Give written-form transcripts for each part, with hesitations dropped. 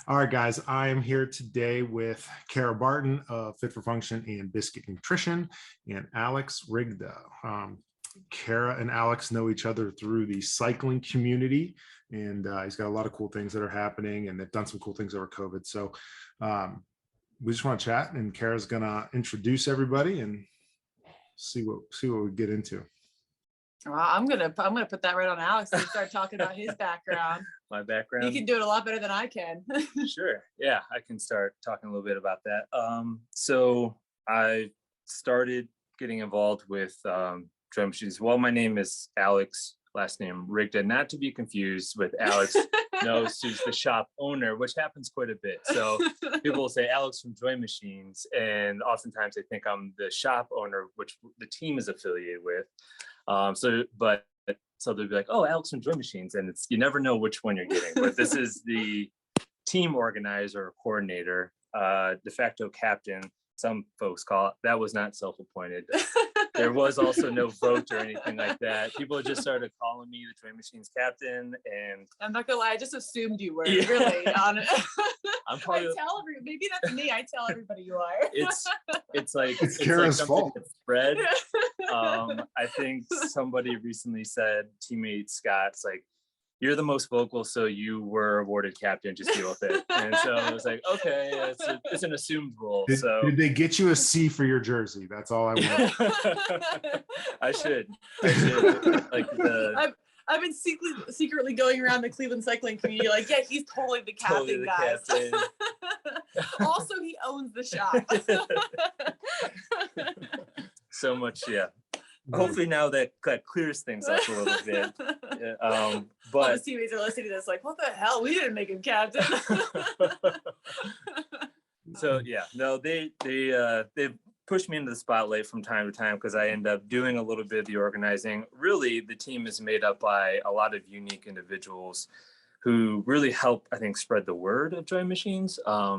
All right, guys, I am here today with Cara Barton of Fit for Function and Biscuit Nutrition and Alex Rigda. Cara and Alex know each other through the cycling community, and he's got a lot of cool things that are happening, and they've done some cool things over COVID. So we just want to chat, and Cara's going to introduce everybody and see what we get into. Well, I'm gonna put that right on Alex and start talking about his background. My background. He can do it a lot better than I can. Sure. Yeah, I can start talking a little bit about that. So I started getting involved with drum machines. Well, my name is Alex, last name Rigda, not to be confused with Alex Knows, who's the shop owner, which happens quite a bit. So people will say Alex from Joy Machines, and oftentimes they think I'm the shop owner, which the team is affiliated with. So they'll be like, oh, Alex from Joy Machines, and you never know which one you're getting. But this is the team organizer, coordinator, de facto captain. Some folks call it. That was not self-appointed. There was also no vote or anything like that. People just started calling me the Joy Machines captain, and I'm not gonna lie, I just assumed you were really on it. I'm probably maybe that's me. I tell everybody you are. It's like Cara's fault. Spread. I think somebody recently said, teammate Scott's like, you're the most vocal, so you were awarded captain, just deal with it. And so I was like, okay, it's an assumed role. Did they get you a C for your jersey? That's all I want. I should. Like I've been secretly going around the Cleveland cycling community like, yeah, he's totally the captain, guys. Captain. Also, he owns the shop. So much, yeah. Hopefully now that clears things up a little bit. But all the teammates are listening to this like, what the hell? We didn't make him captain. So yeah, no, they pushed me into the spotlight from time to time because I end up doing a little bit of the organizing. Really, the team is made up by a lot of unique individuals who really help, I think, spread the word of Joy Machines. I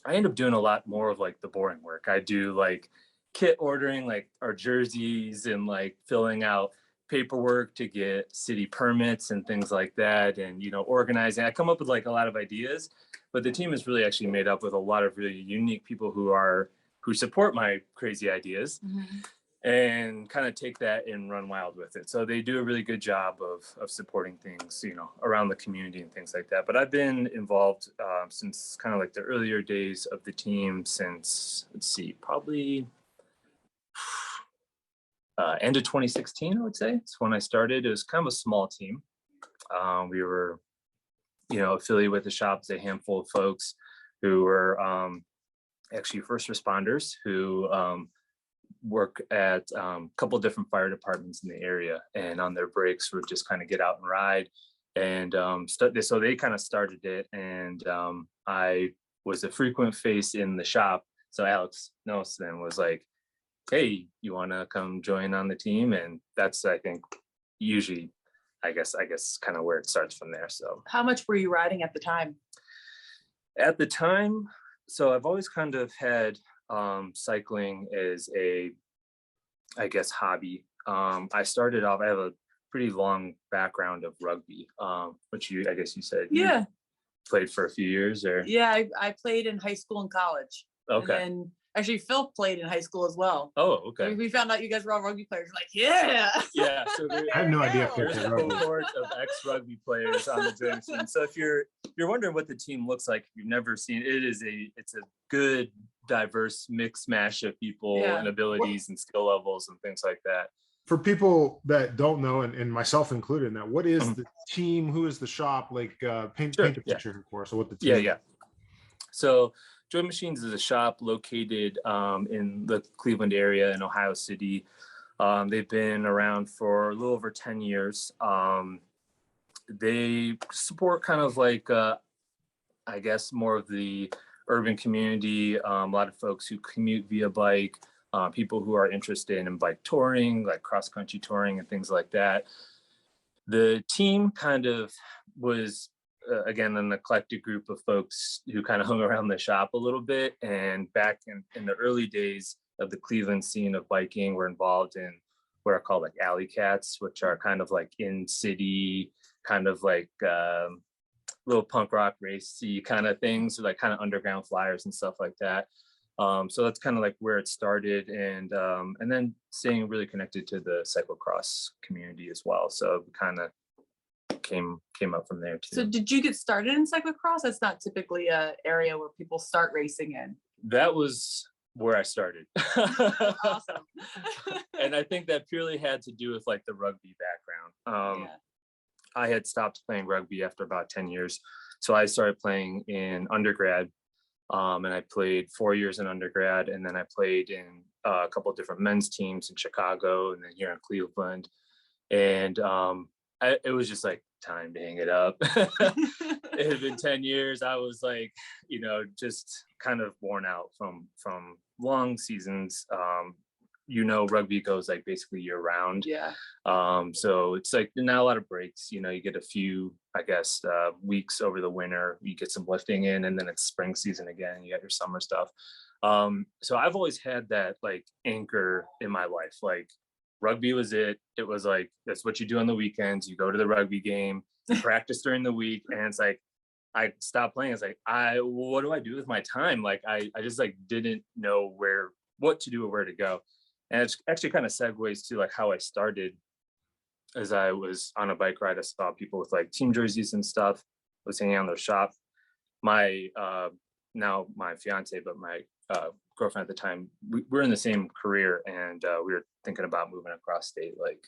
end up doing a lot more of like the boring work. I do like kit ordering, like our jerseys, and like filling out paperwork to get city permits and things like that, and organizing. I come up with like a lot of ideas, but the team is really actually made up with a lot of really unique people who support my crazy ideas. Mm-hmm. And kind of take that and run wild with it. So they do a really good job of supporting things, around the community and things like that. But I've been involved since kind of like the earlier days of the team since, probably end of 2016, I would say. It's when I started. It was kind of a small team. We were, affiliated with the shop as a handful of folks who were actually first responders who work at a couple of different fire departments in the area, and on their breaks would just kind of get out and ride. And so they kind of started it, and I was a frequent face in the shop. So Alex Nelson was like, hey, you want to come join on the team? And that's, I think, usually, I guess kind of where it starts from there. So how much were you riding at the time? At the time, so I've always kind of had cycling as a, I guess, hobby. I started off, I have a pretty long background of rugby, which I guess you said you played for a few years, or? Yeah, I played in high school and college. Okay. And actually, Phil played in high school as well. Oh, okay. We found out you guys were all rugby players. We're like, yeah. Yeah. So I have no idea. There's a cohort of ex-rugby players on the Joy Machine. So if you're wondering what the team looks like, if you've never seen it, it's a good, diverse mix mash of people and abilities and skill levels and things like that. For people that don't know, and myself included in that, what is the team? Who is the shop? Like paint a picture for us. So what the team? Yeah. So Joy Machines is a shop located in the Cleveland area in Ohio City. They've been around for a little over 10 years. They support kind of like, I guess, more of the urban community, a lot of folks who commute via bike, people who are interested in bike touring, like cross-country touring and things like that. The team kind of was again, an eclectic group of folks who kind of hung around the shop a little bit. And back in the early days of the Cleveland scene of biking, we're involved in what are called like alley cats, which are kind of like in city, kind of like little punk rock racy kind of things, like kind of underground flyers and stuff like that. So that's kind of like where it started, and then staying really connected to the cyclocross community as well. So kind of came up from there too. So did you get started in cyclocross? That's not typically a area where people start racing in. That was where I started. Awesome. And I think that purely had to do with like the rugby background. I had stopped playing rugby after about 10 years. So I started playing in undergrad. And I played 4 years in undergrad, and then I played in a couple of different men's teams in Chicago and then here in Cleveland. And it was just like time to hang it up. It had been 10 years. I was like, just kind of worn out from long seasons. Rugby goes like basically year round. Yeah. So it's like not a lot of breaks. You get a few, I guess, weeks over the winter. You get some lifting in, and then it's spring season again. You got your summer stuff. So I've always had that like anchor in my life. Like rugby was it. It was like, that's what you do on the weekends. You go to the rugby game, you practice during the week, and it's like, I stopped playing. It's like, what do I do with my time? Like I just like didn't know what to do or where to go. And it actually kind of segues to like how I started. As I was on a bike ride, I saw people with like team jerseys and stuff. I was hanging out in their shop. My now my fiance, but my girlfriend at the time, we were in the same career, and we were thinking about moving across state. Like,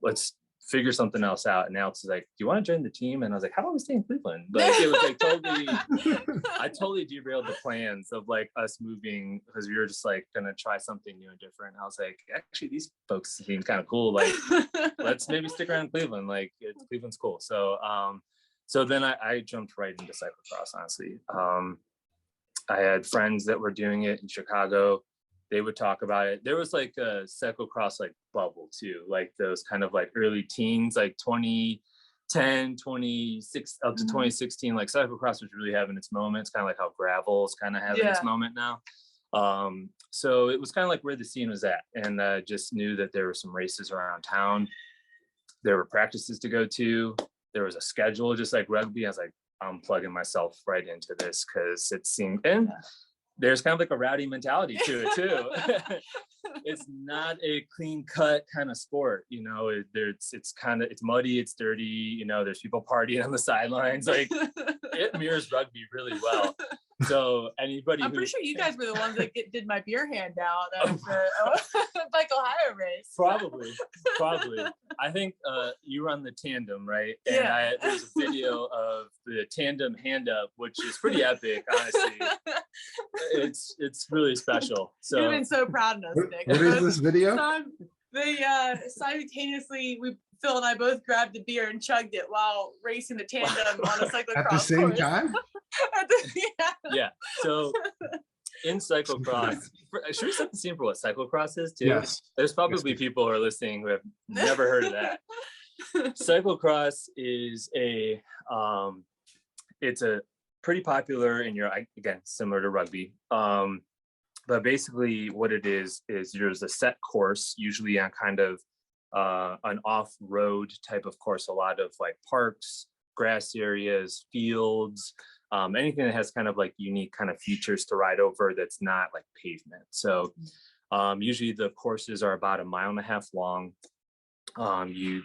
let's figure something else out. And Alex is like, do you want to join the team? And I was like, how do I stay in Cleveland? Like, it was like I totally derailed the plans of like us moving, because we were just like gonna try something new and different. I was like, actually these folks seem kind of cool. Like, let's maybe stick around Cleveland. Like, Cleveland's cool. So so then I jumped right into cyclocross, honestly. I had friends that were doing it in Chicago. They would talk about it. There was like a cyclocross like bubble too, like those kind of like early teens, like 2010, 26 up to 2016. Like cyclocross was really having its moments, kind of like how gravel's kind of having its moment now. So it was kind of like where the scene was at, and just knew that there were some races around town. There were practices to go to. There was a schedule, just like rugby. I was like, I'm plugging myself right into this, because it seemed, and there's kind of like a rowdy mentality to it too. It's not a clean cut kind of sport, it's muddy, it's dirty, there's people partying on the sidelines. Like, it mirrors rugby really well. So anybody, I'm pretty sure you guys were the ones that did my beer hand out of the Bike Ohio race. Probably. I think you run the tandem, right? And there's a video of the tandem hand up, which is pretty epic, honestly. It's really special. So you've been so proud of us, Nick. What is this video? They simultaneously, Phil and I both grabbed the beer and chugged it while racing the tandem on a cyclocross at the same course. time. Yeah. So in cyclocross, should we set the scene for what cyclocross is too? Yes. There's probably people who are listening who have never heard of that. Cyclocross is it's a pretty popular in Europe, again, similar to rugby. But basically what it is there's a set course, usually on kind of an off-road type of course, a lot of like parks, grass areas, fields, anything that has kind of like unique kind of features to ride over that's not like pavement. So usually the courses are about 1.5 miles long. You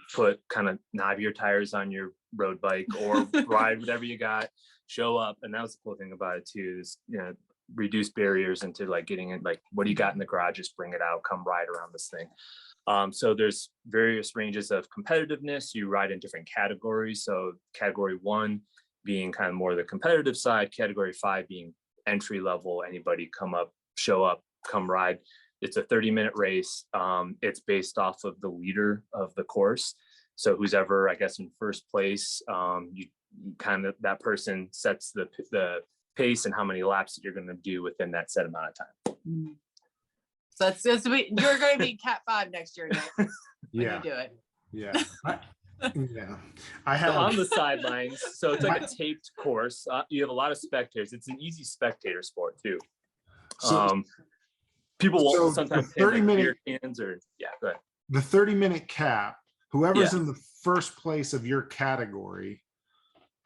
knob your tires on your road bike or ride whatever you got, show up. And that was the cool thing about it too, is, reduce barriers into like getting it, like, what do you got in the garage, just bring it out, come ride around this thing. So there's various ranges of competitiveness. You ride in different categories. So category 1 being kind of more the competitive side, category 5 being entry level, anybody show up, come ride. It's a 30-minute race. It's based off of the leader of the course. So who's ever, I guess, in first place, that person sets the pace and how many laps that you're going to do within that set amount of time. So you're going to be Cat 5 next year, Nick, when you do it. Yeah. I have on the sidelines. So it's like a taped course. You have a lot of spectators. It's an easy spectator sport too. People will sometimes 30-minute cans or go ahead. The 30-minute cap. Whoever's in the first place of your category,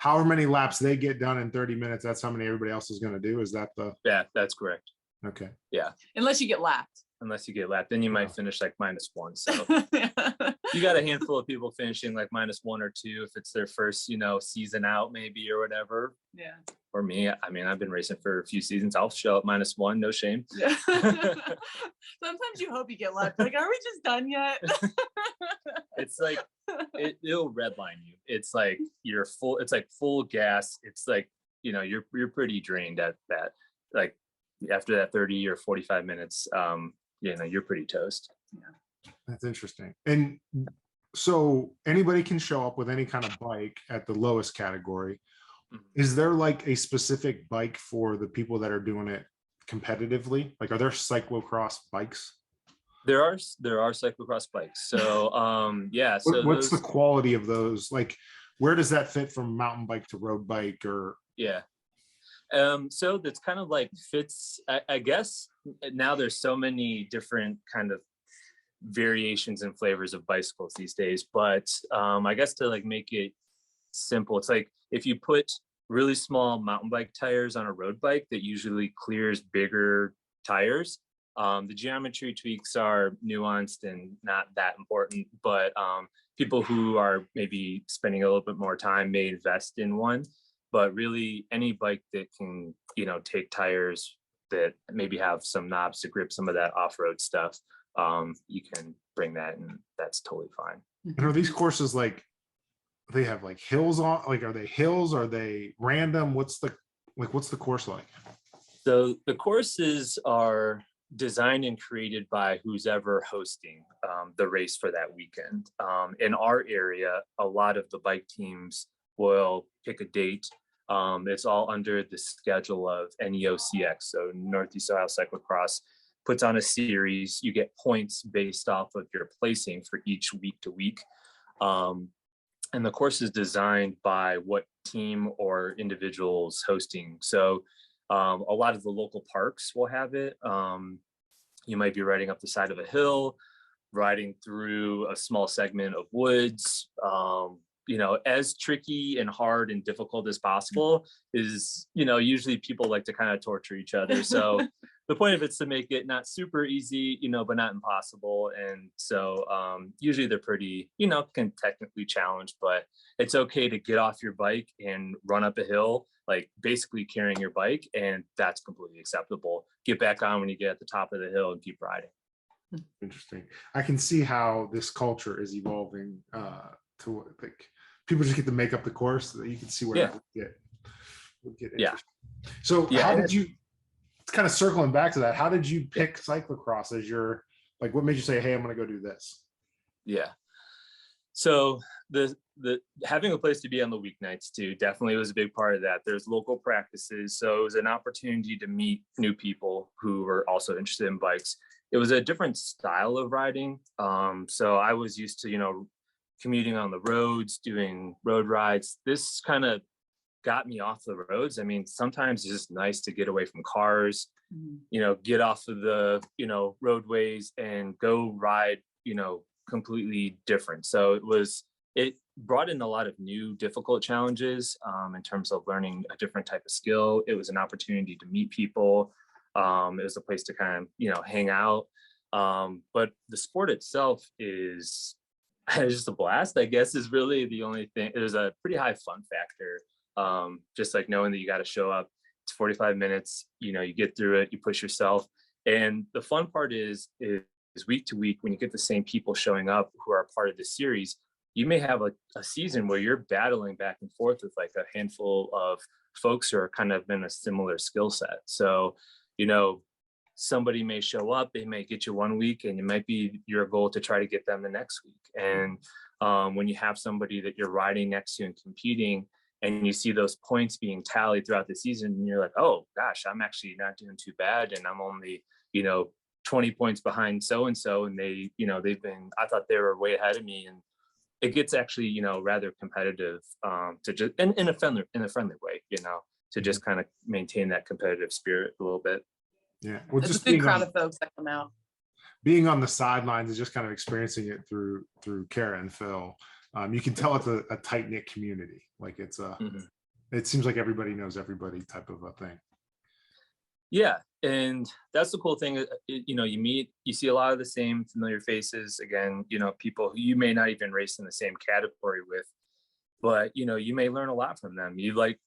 however many laps they get done in 30 minutes, that's how many everybody else is going to do. Is that the? Yeah, that's correct. Okay. Yeah. Unless you get lapped. Then you might finish like -1. So you got a handful of people finishing like -1 or 2 if it's their first, season out maybe or whatever. Yeah. Or me, I mean, I've been racing for a few seasons. I'll show up -1, no shame. Yeah. Sometimes you hope you get lapped. Like, are we just done yet? It's like it'll redline you. It's like you're full. It's like full gas. It's like you're pretty drained at that. Like after that 30 or 45 minutes, you're pretty toast. Yeah. That's interesting. And so anybody can show up with any kind of bike at the lowest category. Is there like a specific bike for the people that are doing it competitively? Like, are there cyclocross bikes? There are cyclocross bikes. So yeah. So what's the quality of those? Like, where does that fit from mountain bike to road bike? Or yeah. So that's kind of like fits, I guess now there's so many different kind of variations and flavors of bicycles these days, but I guess to like make it simple, it's like if you put really small mountain bike tires on a road bike that usually clears bigger tires. The geometry tweaks are nuanced and not that important, but people who are maybe spending a little bit more time may invest in one. But really any bike that can, take tires that maybe have some knobs to grip some of that off-road stuff, you can bring that, and that's totally fine. And are these courses like, they have like hills on, like, are they hills? Are they random? What's the course like? So the courses are designed and created by who's ever hosting the race for that weekend. In our area, a lot of the bike teams will pick a date. It's all under the schedule of NEOCX, so Northeast Ohio Cyclocross puts on a series. You get points based off of your placing for each week to week. And the course is designed by what team or individuals hosting. So a lot of the local parks will have it. You might be riding up the side of a hill, riding through a small segment of woods. As tricky and hard and difficult as possible is, usually people like to kind of torture each other. So the point of it's to make it not super easy, but not impossible. And so usually they're pretty, can technically challenge, but it's okay to get off your bike and run up a hill, like basically carrying your bike, and that's completely acceptable. Get back on when you get at the top of the hill and keep riding. Interesting. I can see how this culture is evolving to like people just get to make up the course, so that you can see where that would get interesting. So how did you, kind of circling back to that, how did you pick cyclocross as your, like, what made you say, hey, I'm going to go do this? Yeah. So the having a place to be on the weeknights too definitely was a big part of that. There's local practices, so it was an opportunity to meet new people who were also interested in bikes. It was a different style of riding. So I was used to, commuting on the roads, doing road rides. This kind of got me off the roads. I mean, sometimes it's just nice to get away from cars, get off of the, roadways and go ride, completely different. So it brought in a lot of new difficult challenges in terms of learning a different type of skill. It was an opportunity to meet people. It was a place to kind of, hang out. But the sport itself is just a blast, I guess, is really the only thing. There's a pretty high fun factor. Just like knowing that you got to show up. It's 45 minutes, you get through it, you push yourself. And the fun part is week to week, when you get the same people showing up who are part of the series, you may have a season where you're battling back and forth with like a handful of folks who are kind of in a similar skill set. So, somebody may show up, they may get you one week, and it might be your goal to try to get them the next week. And when you have somebody that you're riding next to and competing, and you see those points being tallied throughout the season, and you're like, oh gosh, I'm actually not doing too bad, and I'm only 20 points behind so-and-so, and they I thought they were way ahead of me. And it gets actually rather competitive to just in a friendly way, to just kind of maintain that competitive spirit a little bit. Yeah, well, just a big crowd of folks that come out. Being on the sidelines is just kind of experiencing it through Cara and Phil. You can tell it's a tight-knit community. Like it's it seems like everybody knows everybody type of a thing. Yeah, and that's the cool thing. You see a lot of the same familiar faces. Again, people who you may not even race in the same category with, but you may learn a lot from them. You like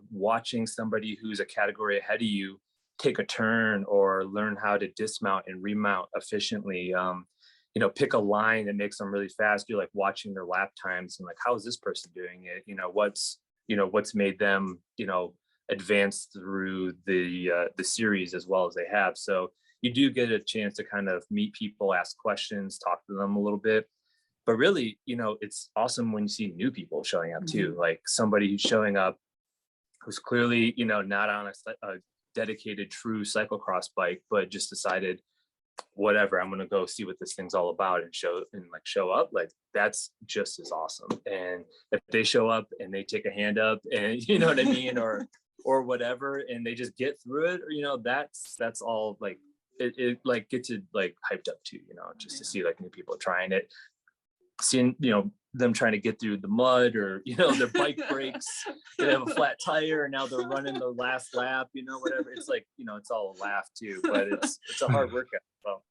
watching somebody who's a category ahead of you take a turn or learn how to dismount and remount efficiently. Pick a line that makes them really fast. You're like watching their lap times and like, how is this person doing it? What's made them advance through the series as well as they have. So you do get a chance to kind of meet people, ask questions, talk to them a little bit. But really, it's awesome when you see new people showing up too, like somebody who's showing up who's clearly, not on a dedicated true cyclocross bike, but just decided, whatever, I'm going to go see what this thing's all about and show up. Like that's just as awesome. And if they show up and they take a hand up and you know what I mean, or whatever, and they just get through it, that's all like, it like gets you like hyped up too, just to see like new people trying it, seeing, them trying to get through the mud or, their bike breaks, they have a flat tire and now they're running the last lap, whatever. It's like, it's all a laugh too, but it's a hard workout. So.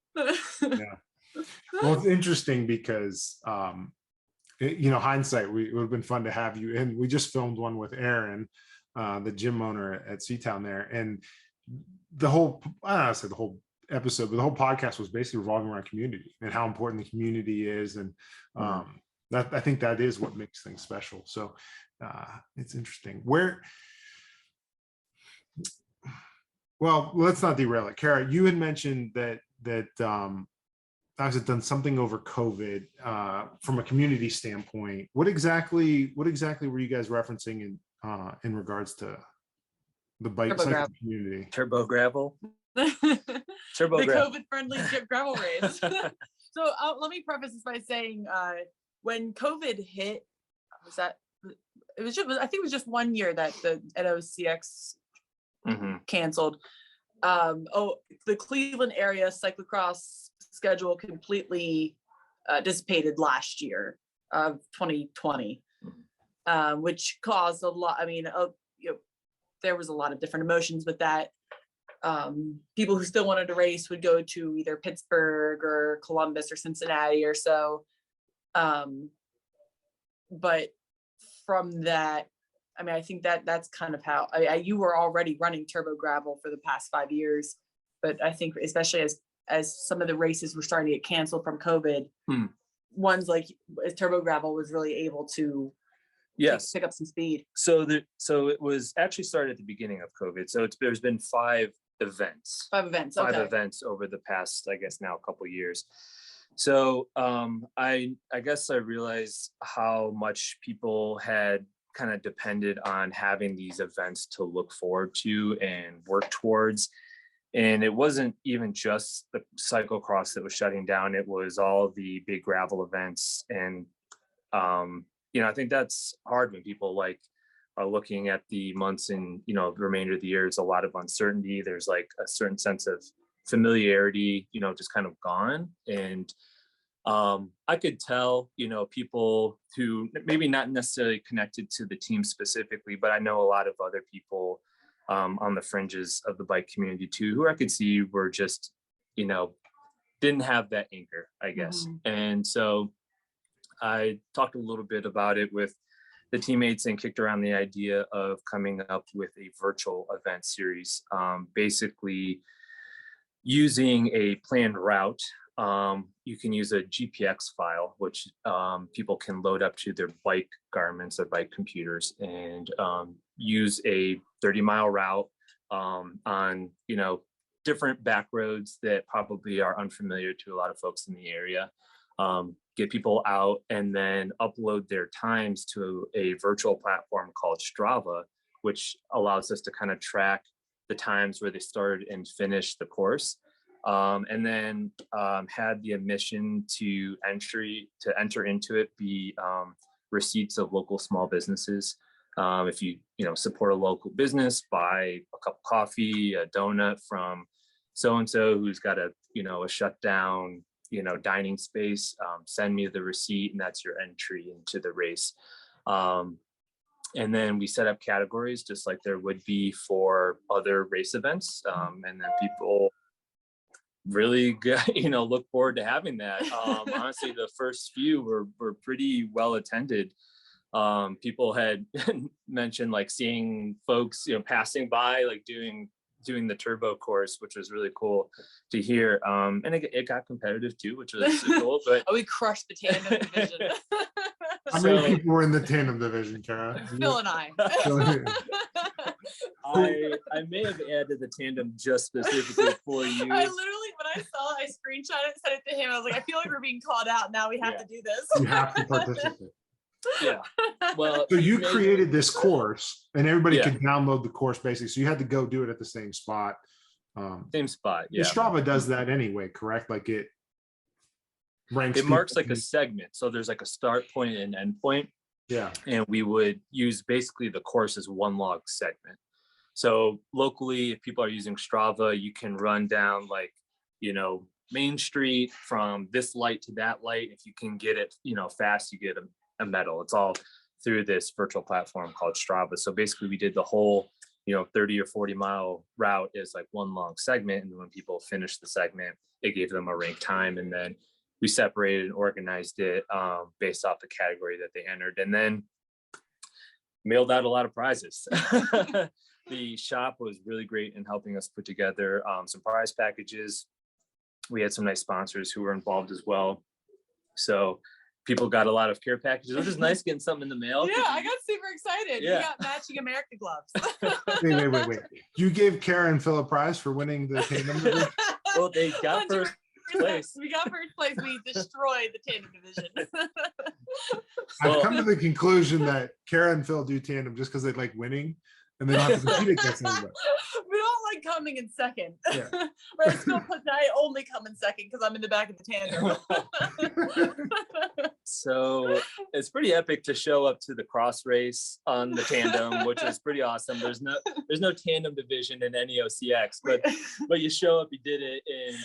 Yeah. Well, it's interesting because, hindsight, it would have been fun to have you in. We just filmed one with Aaron, the gym owner at Seatown there. And the whole, I don't know, say the whole episode, but the whole podcast was basically revolving around community and how important the community is. And that, I think that is what makes things special. So it's interesting. Well, let's not derail it. Cara, you had mentioned that I was done something over COVID from a community standpoint. What exactly were you guys referencing in regards to the bike cycle community? Turbo gravel. The COVID-friendly gravel race. So let me preface this by saying, when COVID hit, I think it was just 1 year that the NOCX canceled. The Cleveland area cyclocross schedule completely dissipated last year of 2020, which caused a lot. I mean, there was a lot of different emotions with that. People who still wanted to race would go to either Pittsburgh or Columbus or Cincinnati or so. But from that, I mean, I think that's kind of how you were already running turbo gravel for the past 5 years, but I think especially as some of the races were starting to get canceled from COVID, ones like turbo gravel was really able to pick up some speed. So it was actually started at the beginning of COVID. So there's been five events over the past, I guess now a couple of years. So I guess I realized how much people had kind of depended on having these events to look forward to and work towards. And it wasn't even just the cyclocross that was shutting down. It was all the big gravel events. And, I think that's hard when people are looking at the months and, the remainder of the year. There's a lot of uncertainty. There's like a certain sense of familiarity, just kind of gone. And I could tell, people who maybe not necessarily connected to the team specifically, but I know a lot of other people on the fringes of the bike community too, who I could see were just, didn't have that anchor, I guess. And so I talked a little bit about it with the teammates and kicked around the idea of coming up with a virtual event series, basically using a planned route. You can use a GPX file, which people can load up to their bike garments or bike computers and use a 30-mile route on, different back roads that probably are unfamiliar to a lot of folks in the area. Get people out and then upload their times to a virtual platform called Strava, which allows us to kind of track the times where they started and finished the course. And then had the admission to enter into it be receipts of local small businesses. If you support a local business, buy a cup of coffee, a donut from so-and-so who's got a shutdown dining space, send me the receipt, and that's your entry into the race. And then we set up categories just like there would be for other race events. And then people really look forward to having that. Honestly, the first few were pretty well attended. People had mentioned like seeing folks, passing by, like doing the turbo course, which was really cool to hear. And it got competitive too, which was cool. But we crushed the tandem division. How many people were in the tandem division, Cara? Phil and I. I may have added the tandem just specifically for you. I literally, when I saw it, I screenshot it, sent it to him. I was like, I feel like we're being called out. Now we have to do this. You have to participate. Yeah. Well, so you created this course, and everybody could download the course basically. So you had to go do it at the same spot. Same spot. Yeah. Strava does that anyway, correct? Like it ranks. It marks like a segment. So there's like a start point and end point. Yeah. And we would use basically the course as one log segment. So locally, if people are using Strava, you can run down like, Main Street from this light to that light. If you can get it, fast, you get a medal. It's all through this virtual platform called Strava. So basically we did the whole, 30 or 40 mile route is like one long segment. And when people finished the segment, it gave them a ranked time. And then we separated and organized it based off the category that they entered, and then mailed out a lot of prizes. The shop was really great in helping us put together some prize packages. We had some nice sponsors who were involved as well. So people got a lot of care packages, which is nice getting something in the mail. Yeah, I got super excited. Yeah. We got matching America gloves. Wait. You gave Cara and Phil a prize for winning the tandem division? Well, they got first place. We got first place. We destroyed the tandem division. I've come to the conclusion that Cara and Phil do tandem just because they like winning, and they don't have to compete against anybody. We don't like coming in second. Yeah. But I only come in second because I'm in the back of the tandem. So it's pretty epic to show up to the cross race on the tandem, which is pretty awesome. There's no tandem division in NEOCX, but you show up, you did it, and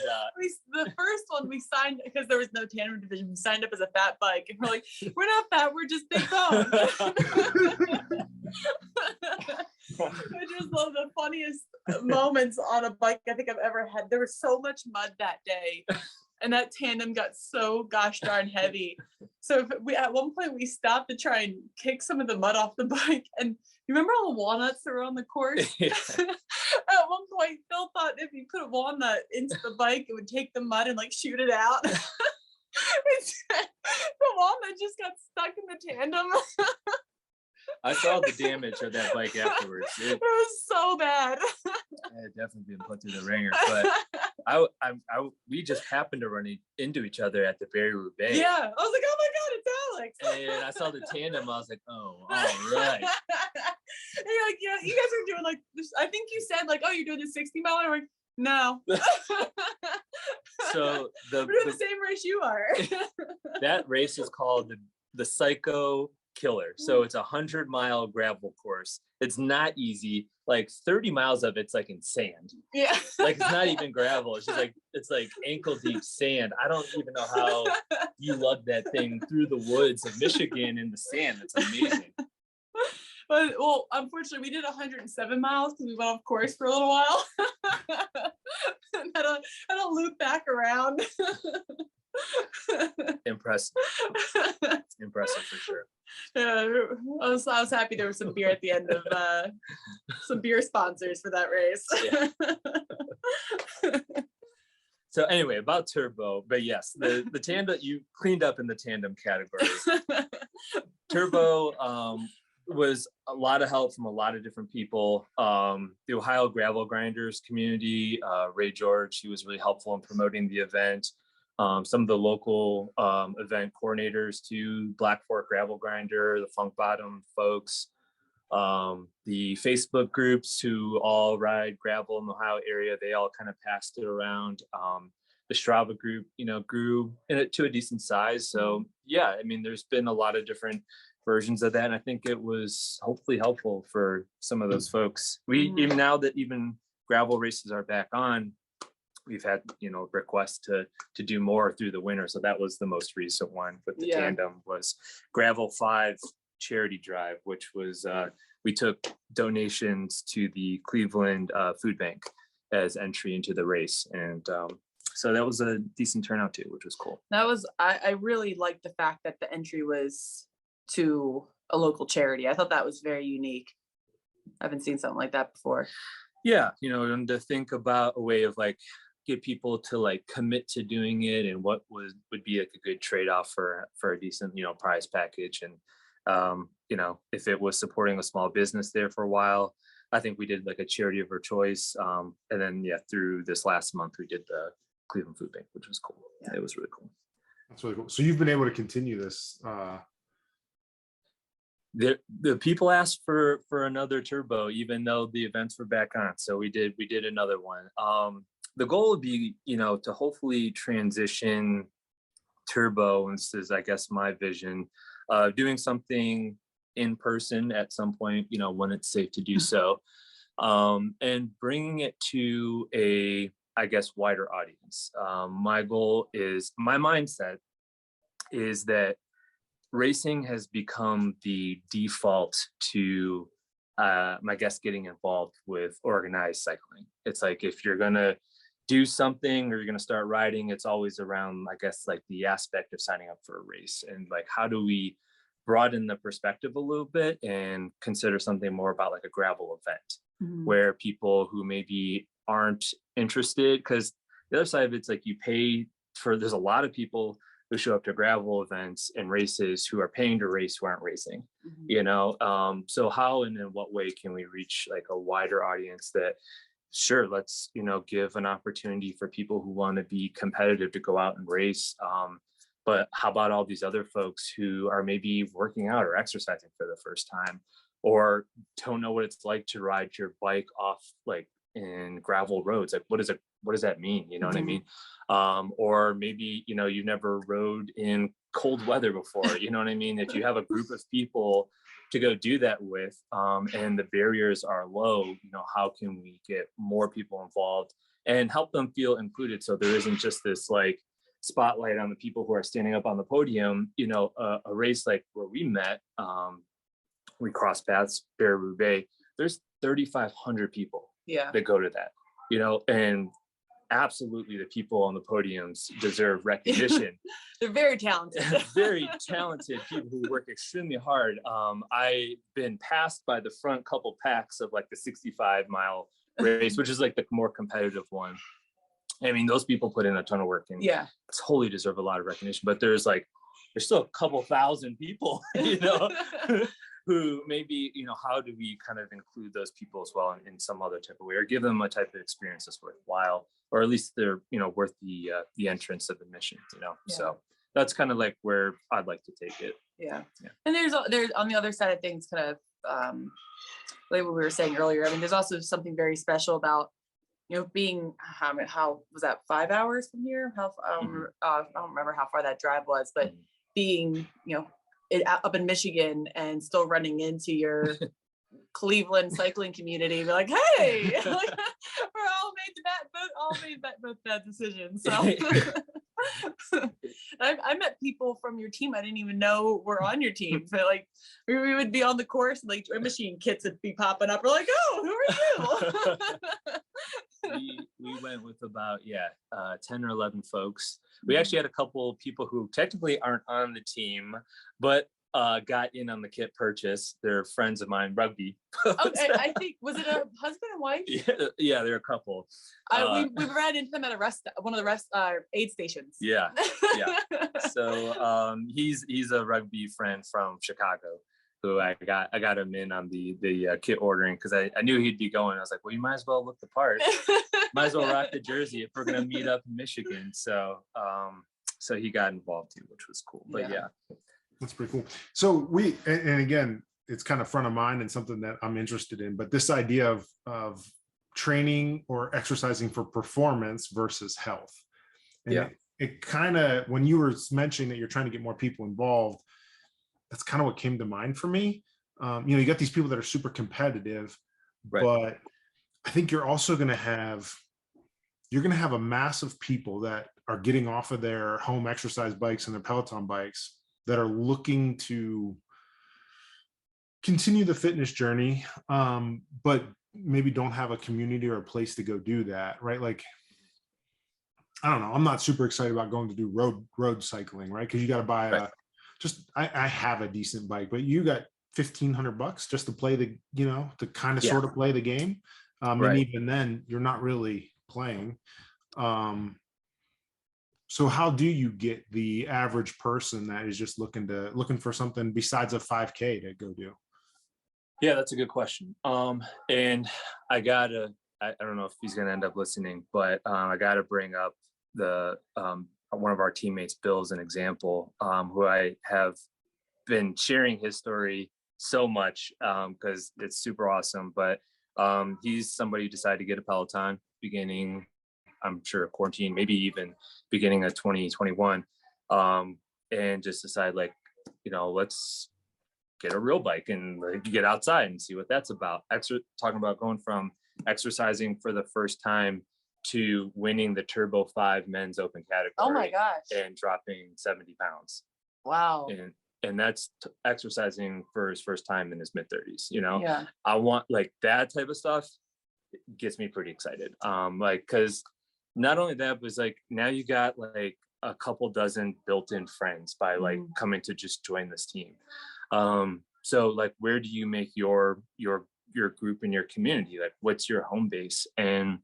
the first one we signed because there was no tandem division. We signed up as a fat bike, and we're like, we're not fat, we're just big boned. I just love the funniest moments on a bike I think I've ever had. There was so much mud that day, and that tandem got so gosh darn heavy. So at one point we stopped to try and kick some of the mud off the bike. And you remember all the walnuts that were on the course? Yeah. At one point, Phil thought if you put a walnut into the bike, it would take the mud and like shoot it out. The walnut just got stuck in the tandem. I saw the damage of that bike afterwards. It was so bad. I had definitely been put through the ringer, but we just happened to run into each other at the Barry Roubaix. Yeah, I was like, oh my God, it's Alex. And I saw the tandem. I was like, oh, all right. And you're like, yeah, you guys are doing like this. I think you said like, oh, you're doing the 60 mile. I'm like, no. So we're doing the same race you are. That race is called the Psycho Killer. So it's 100-mile gravel course. It's not easy. Like 30 miles of it's like in sand. Yeah. Like it's not even gravel. It's just like ankle deep sand. I don't even know how you lug that thing through the woods of Michigan in the sand. It's amazing. But well, unfortunately, we did 107 miles because we went off course for a little while. And had a loop back around. Impressive for sure. Yeah, I was happy there was some beer at the end of some beer sponsors for that race. Yeah. So anyway, about turbo, but yes, the tandem, you cleaned up in the tandem category. Turbo was a lot of help from a lot of different people. The Ohio Gravel Grinders community, Ray George, he was really helpful in promoting the event. Some of the local event coordinators too, Black Fork Gravel Grinder, the Funk Bottom folks, the Facebook groups who all ride gravel in the Ohio area, they all kind of passed it around. The Strava group, grew to a decent size. So yeah, I mean, there's been a lot of different versions of that. And I think it was hopefully helpful for some of those folks. Even now that even gravel races are back on, we've had, requests to do more through the winter. So that was the most recent one with the tandem, was Gravel 5 charity drive, which was we took donations to the Cleveland Food Bank as entry into the race. And so that was a decent turnout too, which was cool. That was, I really liked the fact that the entry was to a local charity. I thought that was very unique. I haven't seen something like that before. Yeah, and to think about a way of like get people to like commit to doing it, and what would be like a good trade-off for a decent, prize package. And if it was supporting a small business there for a while, I think we did like a charity of our choice. And then through this last month we did the Cleveland Food Bank, which was cool. Yeah, it was really cool. That's really cool. So you've been able to continue this. The people asked for another turbo, even though the events were back on. So we did another one. The goal would be, to hopefully transition turbo, and this is, I guess, my vision, doing something in person at some point, when it's safe to do so, and bringing it to a, I guess, wider audience. My mindset is that racing has become the default to, I guess, getting involved with organized cycling. It's like, if you're going to do something or you're going to start riding, it's always around, I guess, like the aspect of signing up for a race. And like, how do we broaden the perspective a little bit and consider something more about like a gravel event, where people who maybe aren't interested, because the other side of it's like, you pay for, there's a lot of people who show up to gravel events and races who are paying to race who aren't racing, so how and in what way can we reach like a wider audience that, sure, let's, give an opportunity for people who want to be competitive to go out and race. But how about all these other folks who are maybe working out or exercising for the first time, or don't know what it's like to ride your bike off like in gravel roads? Like, what does that mean? You know what I mean? Or maybe, you've never rode in cold weather before, you know what I mean? If you have a group of people to go do that with, and the barriers are low, how can we get more people involved and help them feel included? So there isn't just this like spotlight on the people who are standing up on the podium. A race like where we met, we crossed paths, Roubaix, there's 3,500 people that go to that, and absolutely the people on the podiums deserve recognition. They're very talented. Very talented people who work extremely hard. I've been passed by the front couple packs of like the 65-mile race, which is like the more competitive one. I mean, those people put in a ton of work and totally deserve a lot of recognition. But there's still a couple thousand people, who maybe, how do we kind of include those people as well in some other type of way, or give them a type of experience that's worthwhile, or at least they're, worth the entrance of admission, So that's kind of like where I'd like to take it. Yeah. And there's on the other side of things, kind of like what we were saying earlier. I mean, there's also something very special about, being, how was that, 5 hours from here? I don't remember how far that drive was, but being, up in Michigan and still running into your Cleveland cycling community, be like, hey, we're all made both bad decisions. So I met people from your team I didn't even know were on your team. So like we would be on the course and like our machine kits would be popping up. We're like, oh, who are you? we went with about 10 or 11 folks. We actually had a couple people who technically aren't on the team, but got in on the kit purchase. They're friends of mine, rugby. Okay, I think, was it a husband and wife? Yeah, they're a couple. We ran into them at one of the aid stations. Yeah. So he's a rugby friend from Chicago, who I got him in on the kit ordering, because I knew he'd be going. I was like, well, you might as well look the part. Might as well rock the jersey if we're gonna meet up in Michigan. So he got involved too, which was cool. But yeah. That's pretty cool. So and again, it's kind of front of mind and something that I'm interested in, but this idea of training or exercising for performance versus health. And it kind of, when you were mentioning that you're trying to get more people involved, that's kind of what came to mind for me. You got these people that are super competitive, right, but I think you're also going to have you're going to have a mass of people that are getting off of their home exercise bikes and their Peloton bikes that are looking to continue the fitness journey, but maybe don't have a community or a place to go do that, right? Like, I don't know. I'm not super excited about going to do road cycling, right? Because you got to buy I have a decent bike, but you got $1,500 just to play the, to kind of sort of play the game. And even then you're not really playing. So how do you get the average person that is just looking for something besides a 5K to go do? Yeah, that's a good question. And I don't know if he's going to end up listening, but I got to bring up one of our teammates, Bill, as an example, who I have been sharing his story so much because it's super awesome. But he's somebody who decided to get a Peloton beginning, I'm sure, quarantine, maybe even beginning of 2021, and just decide, like, let's get a real bike and get outside and see what that's about. Talking about going from exercising for the first time to winning the Turbo 5 men's open category. Oh my gosh. And dropping 70 pounds. Wow. And that's exercising for his first time in his mid-30s, Yeah. I want, like, that type of stuff gets me pretty excited. Because not only that, but like, now you got like a couple dozen built-in friends by like coming to just join this team. So like, where do you make your group and your community? Like, what's your home base? And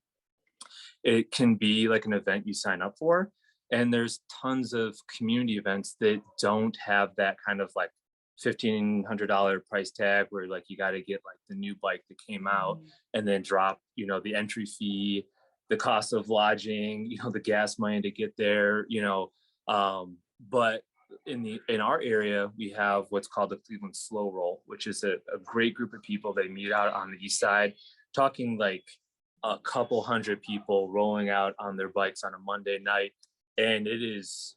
it can be like an event you sign up for. And there's tons of community events that don't have that kind of like $1,500 price tag where like you got to get like the new bike that came out and then drop, the entry fee, the cost of lodging, the gas money to get there, but in our area, we have what's called the Cleveland Slow Roll, which is a great group of people. They meet out on the east side, talking like a couple hundred people rolling out on their bikes on a Monday night. And it is,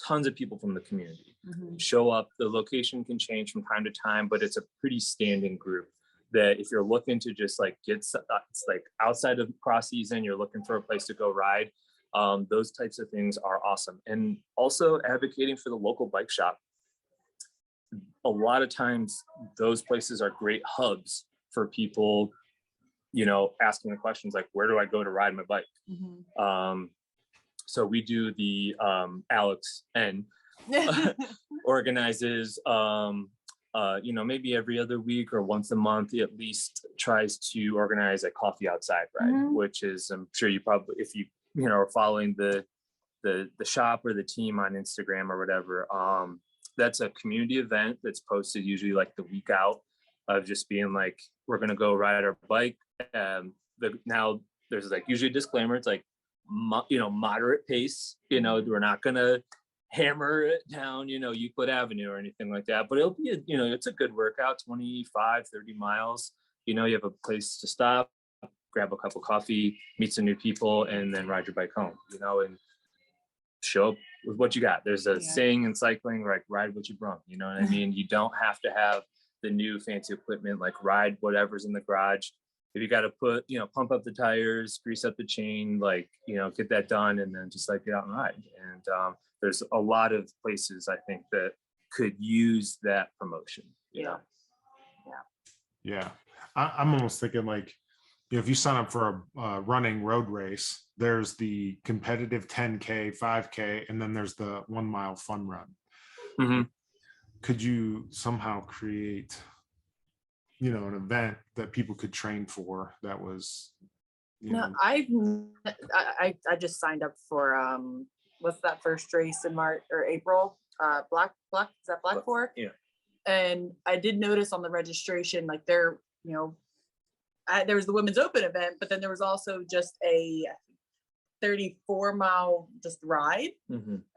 tons of people from the community show up. The location can change from time to time, but it's a pretty standing group that if you're looking to just like it's like outside of cross season, you're looking for a place to go ride. Those types of things are awesome. And also advocating for the local bike shop. A lot of times those places are great hubs for people, asking the questions like, where do I go to ride my bike? So we do the Alex N organizes, maybe every other week or once a month, he at least tries to organize a coffee outside ride, which is, I'm sure you probably, if you are following the shop or the team on Instagram or whatever, that's a community event that's posted usually like the week out of just being like, we're going to go ride our bike. Now there's like usually a disclaimer. It's like, moderate pace, we're not going to hammer it down, Euclid Avenue or anything like that, but it'll be, it's a good workout, 25, 30 miles, you have a place to stop, grab a cup of coffee, meet some new people, and then ride your bike home, and show up with what you got. There's a saying in cycling, like, ride what you brung, you know what I mean? You don't have to have the new fancy equipment, like ride whatever's in the garage. If you got to put, pump up the tires, grease up the chain, like, get that done, and then just like get out and ride. And there's a lot of places I think that could use that promotion. Yeah. I'm almost thinking like, if you sign up for a running road race, there's the competitive 10K, 5K, and then there's the 1 mile fun run. Could you somehow create, an event that people could train for that was, I just signed up for, what's that first race in March or April? Black, is that Black Fork? Yeah. And I did notice on the registration, like there was the women's open event, but then there was also just a 34-mile just ride.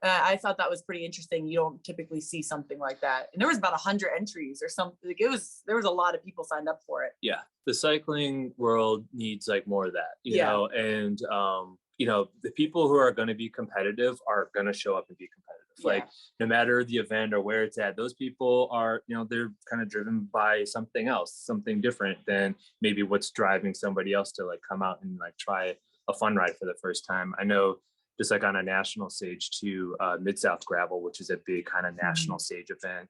I thought that was pretty interesting. You don't typically see something like that. And there was about 100 entries or something. Like there was a lot of people signed up for it. Yeah. The cycling world needs like more of that, you know, and, the people who are going to be competitive are going to show up and be competitive. Like no matter the event or where it's at, those people are, they're kind of driven by something else, something different than maybe what's driving somebody else to like come out and like try a fun ride for the first time. I know just like on a national stage too, Mid-South Gravel, which is a big kind of national stage event,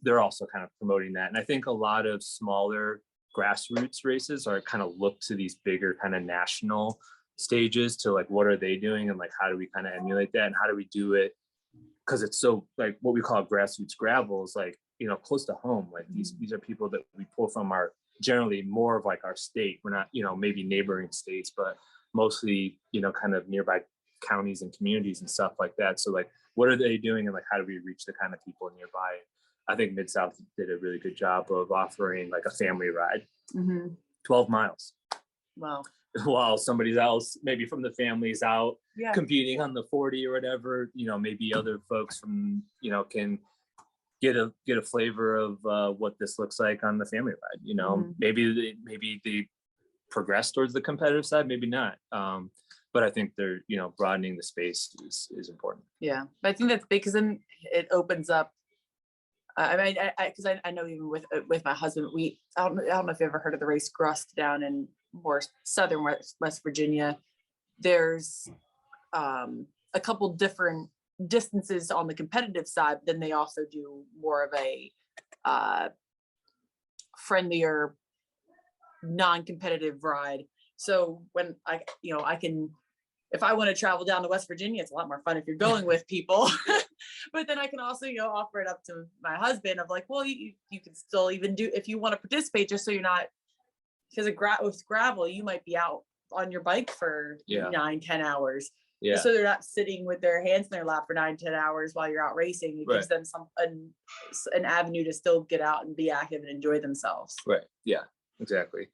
they're also kind of promoting that. And I think a lot of smaller grassroots races are kind of look to these bigger kind of national stages to like, what are they doing? And like, how do we kind of emulate that? And how do we do it? Because it's so like what we call grassroots gravel is like, you know, close to home. Like these are people that we pull from our generally more of like our state. We're not, you know, maybe neighboring states, but mostly, you know, kind of nearby counties and communities and stuff like that. So like, what are they doing? And like, how do we reach the kind of people nearby? I think Mid-South did a really good job of offering like a family ride, 12 miles. Wow. While somebody else, maybe from the family's out competing on the 40 or whatever, you know, maybe other folks from, you know, can get a flavor of what this looks like on the family ride. You know, maybe they progress towards the competitive side, maybe not. But I think they're, you know, broadening the space is important. Yeah, but I think that's big because then it opens up. I mean, because I know even with my husband, I don't know if you ever heard of the race Grust down in more southern West Virginia. There's a couple different distances on the competitive side, but then they also do more of a friendlier, non-competitive ride. So when I can, if I want to travel down to West Virginia, it's a lot more fun if you're going with people. But then I can also, you know, offer it up to my husband of like, well, you can still even do, if you want to participate, just so you're not, because with gravel, you might be out on your bike for 9-10 hours. Yeah. So they're not sitting with their hands in their lap for 9-10 hours while you're out racing. It gives them an avenue to still get out and be active and enjoy themselves. Right. Yeah, exactly.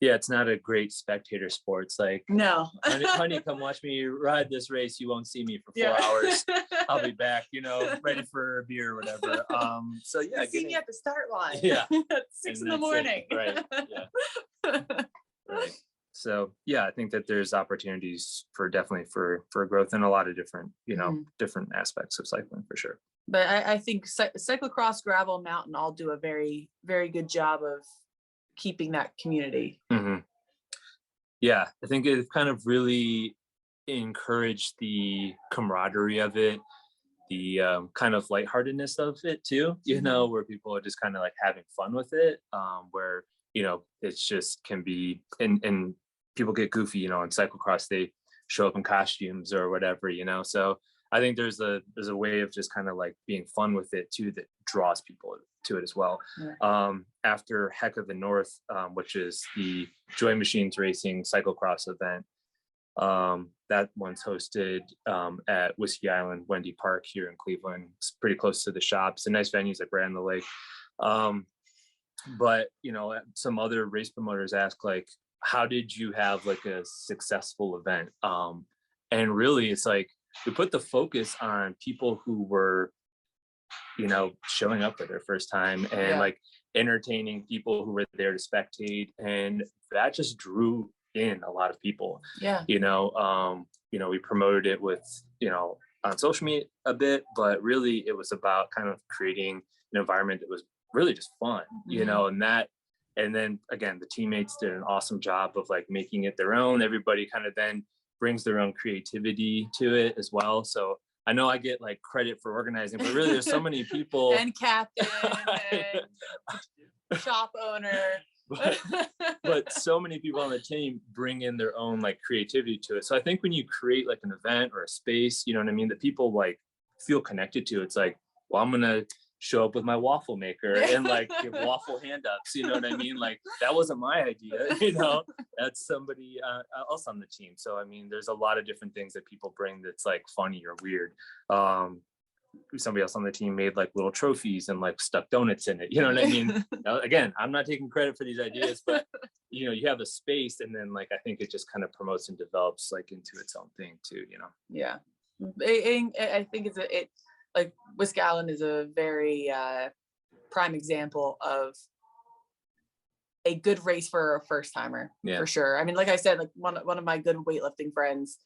Yeah, it's not a great spectator sport. It's like, no, honey, come watch me ride this race. You won't see me for 4 hours. I'll be back, you know, ready for a beer or whatever. So yeah, I've seen you at the start line. Yeah, at 6 in the morning. Right. Yeah. Right. So yeah, I think that there's opportunities for growth in a lot of different, you know, different aspects of cycling for sure. But I think cyclocross, gravel, mountain all do a very, very good job of keeping that community. Yeah, I think it kind of really encouraged the camaraderie of it, the kind of lightheartedness of it too, you know, where people are just kind of like having fun with it, where, you know, it's just can be, and people get goofy, you know, in cyclocross, they show up in costumes or whatever, you know, so I think there's a way of just kind of like being fun with it too, that draws people to it as well. After Heck of the North, which is the Joy Machines Racing cyclocross event, that one's hosted at Whiskey Island Wendy Park here in Cleveland. It's pretty close to the shops and nice venues like right on the lake. But you know, some other race promoters ask like, how did you have like a successful event? And really it's like we put the focus on people who were, you know, showing up for their first time and like entertaining people who were there to spectate, and that just drew in a lot of people. You know, we promoted it with, you know, on social media a bit, but really it was about kind of creating an environment that was really just fun, you know, and then again, the teammates did an awesome job of like making it their own. Everybody kind of then brings their own creativity to it as well. So I know I get like credit for organizing, but really there's so many people and captain and shop owner. But so many people on the team bring in their own like creativity to it. So I think when you create like an event or a space, you know what I mean, that people like feel connected to, it's like, well, I'm gonna show up with my waffle maker and like give waffle hand ups, you know what I mean? Like that wasn't my idea, you know, that's somebody else on the team. So I mean, there's a lot of different things that people bring that's like funny or weird. Somebody else on the team made like little trophies and like stuck donuts in it, you know what I mean? Now, again, I'm not taking credit for these ideas, but you know, you have a space, and then like I think it just kind of promotes and develops like into its own thing too, you know? Yeah, I think it's like Whiskey Island is a very prime example of a good race for a first timer, for sure. I mean, like I said, like one of my good weightlifting friends,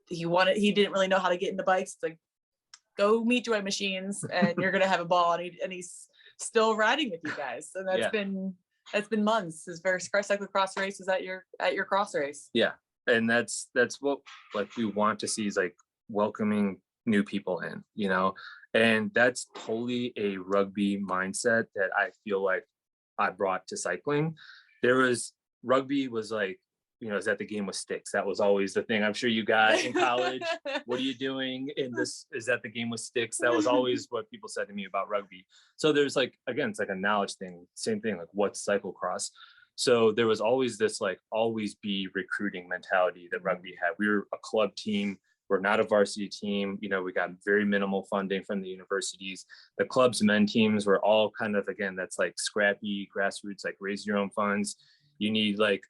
he didn't really know how to get into bikes. It's like, go meet Joy Machines and you're gonna have a ball, and he's still riding with you guys. And that's been months. His first cyclocross race was at your cross race. Yeah. And that's what like we want to see, is like welcoming new people in, you know, and that's totally a rugby mindset that I feel like I brought to cycling. Rugby was like, you know, is that the game with sticks? That was always the thing I'm sure you got in college. What are you doing in this? Is that the game with sticks? That was always what people said to me about rugby. So there's like, again, it's like a knowledge thing, same thing, like what's cyclocross? So there was always this like always be recruiting mentality that rugby had. We were a club team. We're not a varsity team. You know, we got very minimal funding from the universities. The club's men teams were all kind of, again, that's like scrappy grassroots, like raise your own funds. You need like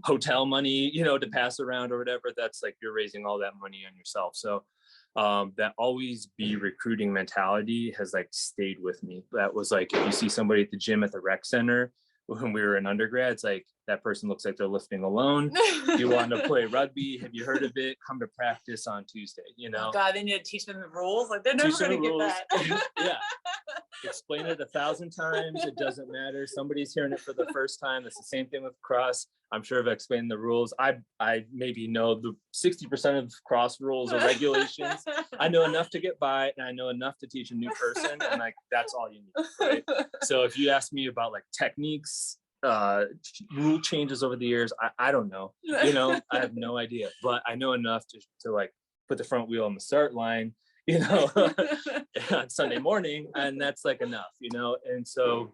hotel money, to pass around or whatever. That's like, you're raising all that money on yourself. So that always be recruiting mentality has like stayed with me. That was like, if you see somebody at the gym at the rec center when we were in undergrad, it's like, that person looks like they're lifting alone. You want to play rugby? Have you heard of it? Come to practice on Tuesday, Oh God, they need to teach them the rules. Like they're never going to get that. Yeah. Explain it 1,000 times. It doesn't matter. Somebody's hearing it for the first time. It's the same thing with cross. I'm sure if I explained the rules, I maybe know the 60% of cross rules or regulations. I know enough to get by, and I know enough to teach a new person, and like that's all you need, right? So if you ask me about like techniques, rule changes over the years, I don't know. I have no idea, but I know enough to like put the front wheel on the start line, on Sunday morning, and that's like enough, and so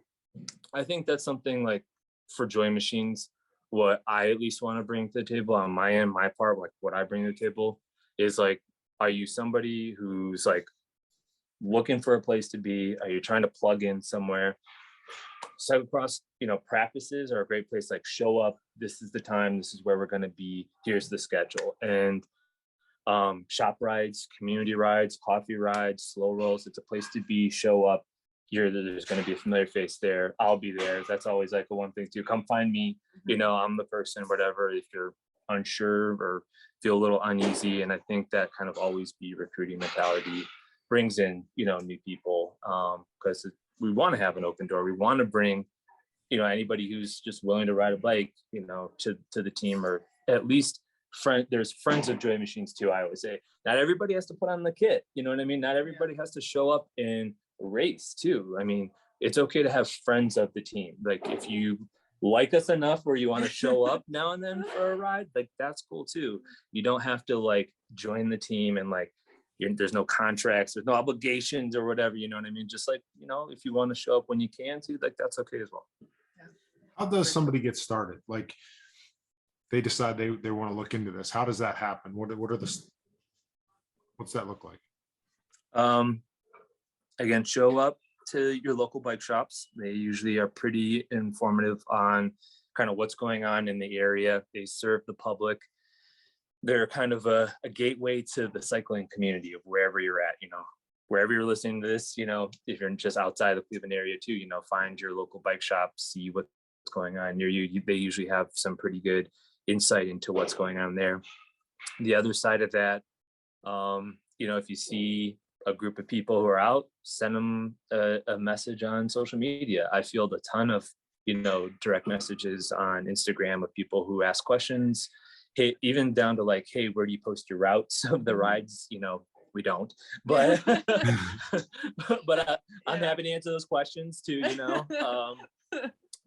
I think that's something like for Joy Machines, what I at least want to bring to the table on my end, my part, like what I bring to the table is like, are you somebody who's like looking for a place to be? Are you trying to plug in somewhere? Cyclocross, practices are a great place. Like, show up, this is the time, this is where we're going to be, here's the schedule. And shop rides, community rides, coffee rides, slow rolls, it's a place to be. Show up, there's going to be a familiar face there, I'll be there. That's always like the one thing to come find me, I'm the person, whatever, if you're unsure or feel a little uneasy. And I think that kind of always be recruiting mentality brings in new people, because we want to have an open door. We want to bring anybody who's just willing to ride a bike to the team, or at least there's friends of Joy Machines too. I always say not everybody has to put on the kit, you know what I mean? Not everybody has to show up and race too. I mean, it's okay to have friends of the team. Like, if you like us enough where you want to show up now and then for a ride, like that's cool too. You don't have to like join the team and like there's no contracts, there's no obligations or whatever, you know what I mean? Just like, if you want to show up when you can too, like that's okay as well. How does somebody get started? Like, they decide they want to look into this. How does that happen? What's that look like? Again, show up to your local bike shops. They usually are pretty informative on kind of what's going on in the area. They serve the public. They're kind of a gateway to the cycling community of wherever you're at, wherever you're listening to this, if you're just outside the Cleveland area too, find your local bike shop, see what's going on near you. They usually have some pretty good insight into what's going on there. The other side of that, if you see a group of people who are out, send them a message on social media. I field a ton of, direct messages on Instagram of people who ask questions. Hey, even down to like, hey, where do you post your routes of the rides? We don't, but I'm happy to answer those questions too,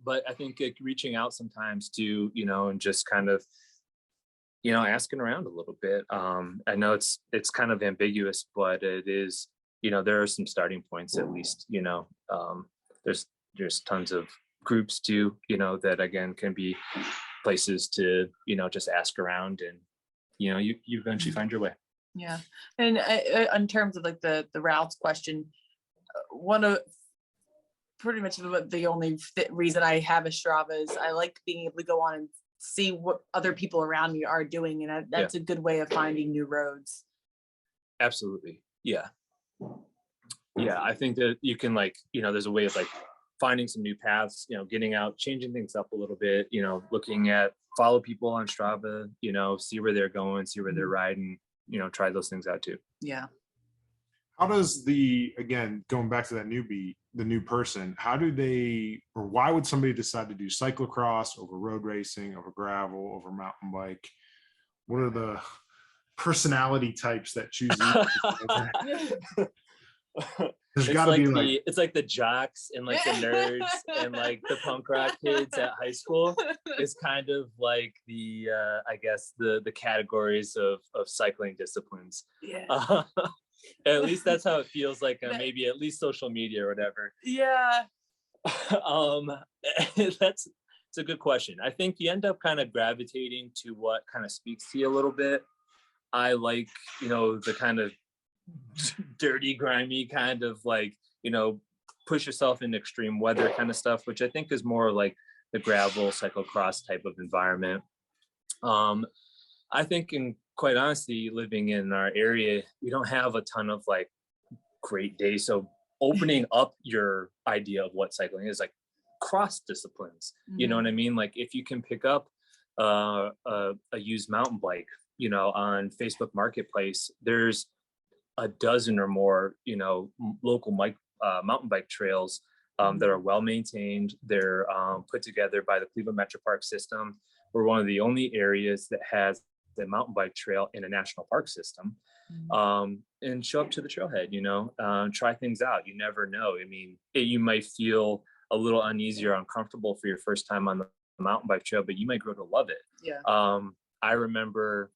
but I think like reaching out sometimes to, and just kind of, asking around a little bit. I know it's kind of ambiguous, but it is, there are some starting points at least, there's tons of groups too, that again can be places to, just ask around, and, you eventually find your way. Yeah. And in terms of like the routes question, one of pretty much the only reason I have a Strava is I like being able to go on and see what other people around me are doing. And that's a good way of finding new roads. Absolutely. Yeah. Yeah. I think that you can like, there's a way of like finding some new paths, getting out, changing things up a little bit, looking at, follow people on Strava, see where they're going, see where they're riding, try those things out too. Yeah. How does again, going back to that newbie, the new person, how do they, or why would somebody decide to do cyclocross over road racing, over gravel, over mountain bike? What are the personality types that choose each? There's got to be it's like the jocks and like the nerds and like the punk rock kids at high school. It's kind of like the I guess the categories of cycling disciplines. Yeah. At least that's how it feels like on maybe at least social media or whatever. Yeah. It's a good question. I think you end up kind of gravitating to what kind of speaks to you a little bit. I like, the kind of dirty, grimy kind of like, push yourself in extreme weather kind of stuff, which I think is more like the gravel cyclocross type of environment. I think, in quite honestly, living in our area, we don't have a ton of like great days. So opening up your idea of what cycling is, like cross disciplines, you know what I mean? Like if you can pick up a used mountain bike, on Facebook Marketplace, there's a dozen or more, local mountain bike trails that are well maintained. They're put together by the Cleveland Metro Park system. We're one of the only areas that has the mountain bike trail in a national park system. And show up to the trailhead, try things out. You never know. I mean, you might feel a little uneasy or uncomfortable for your first time on the mountain bike trail, but you might grow to love it. Yeah. I remember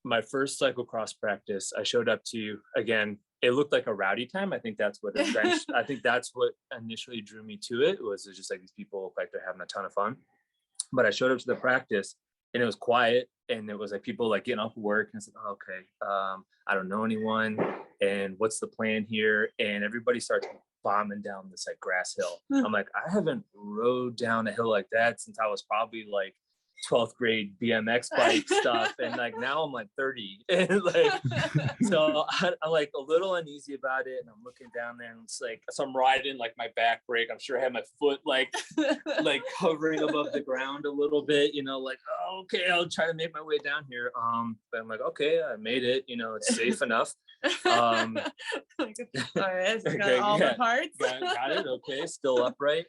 my first cyclocross practice, I showed up to, again, it looked like a rowdy time. I think that's what initially drew me to it, was just like these people look like they're having a ton of fun. But I showed up to the practice and it was quiet, and it was like people like getting off work, and I said, oh, okay, I don't know anyone, and what's the plan here? And everybody starts bombing down this like grass hill. I'm like, I haven't rode down a hill like that since I was probably like 12th grade BMX bike stuff, and like now I'm like 30, and like so I'm like a little uneasy about it, and I'm looking down there, and it's like, so I'm riding like my back brake, I'm sure I have my foot like hovering above the ground a little bit, like, oh, okay, I'll try to make my way down here, but I'm like, okay, I made it, it's safe enough. All right, got all the parts. got it, okay, still upright.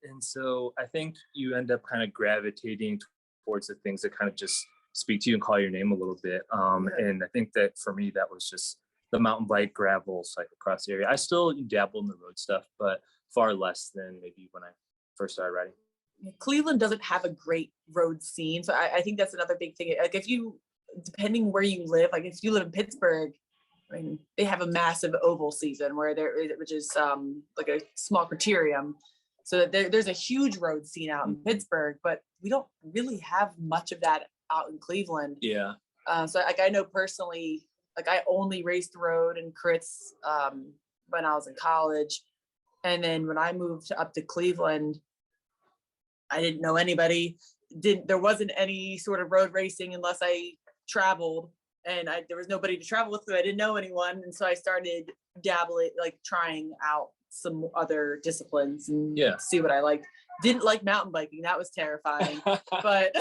And so I think you end up kind of gravitating towards the things that kind of just speak to you and call your name a little bit. And I think that for me, that was just the mountain bike, gravel, cyclocross area. I still dabble in the road stuff, but far less than maybe when I first started riding. Cleveland doesn't have a great road scene. So I think that's another big thing. Like depending where you live, like if you live in Pittsburgh, I mean, they have a massive oval season which is like a small criterium. So there's a huge road scene out in Pittsburgh, but we don't really have much of that out in Cleveland. Yeah. So like I know personally, like I only raced road and crits when I was in college. And then when I moved up to Cleveland, I didn't know anybody. There wasn't any sort of road racing unless I traveled, and there was nobody to travel with, so I didn't know anyone. And so I started dabbling, like trying out some other disciplines and see what I liked. Didn't like mountain biking. That was terrifying. But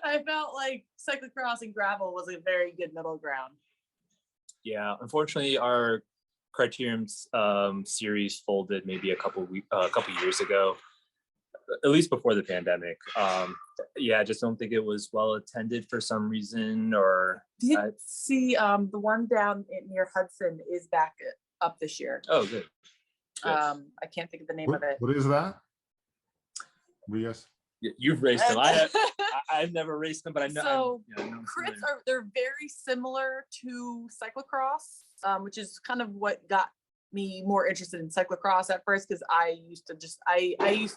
I felt like cyclocross and gravel was a very good middle ground. Yeah, unfortunately, our criterium series folded maybe a couple years ago, at least before the pandemic. I just don't think it was well attended for some reason. Or see the one down near Hudson is back up this year. Oh, good. I can't think of the name of it. What is that? Yes. You've raced them. I've never raced them, but I know. So crits they're very similar to cyclocross, which is kind of what got me more interested in cyclocross at first, because I used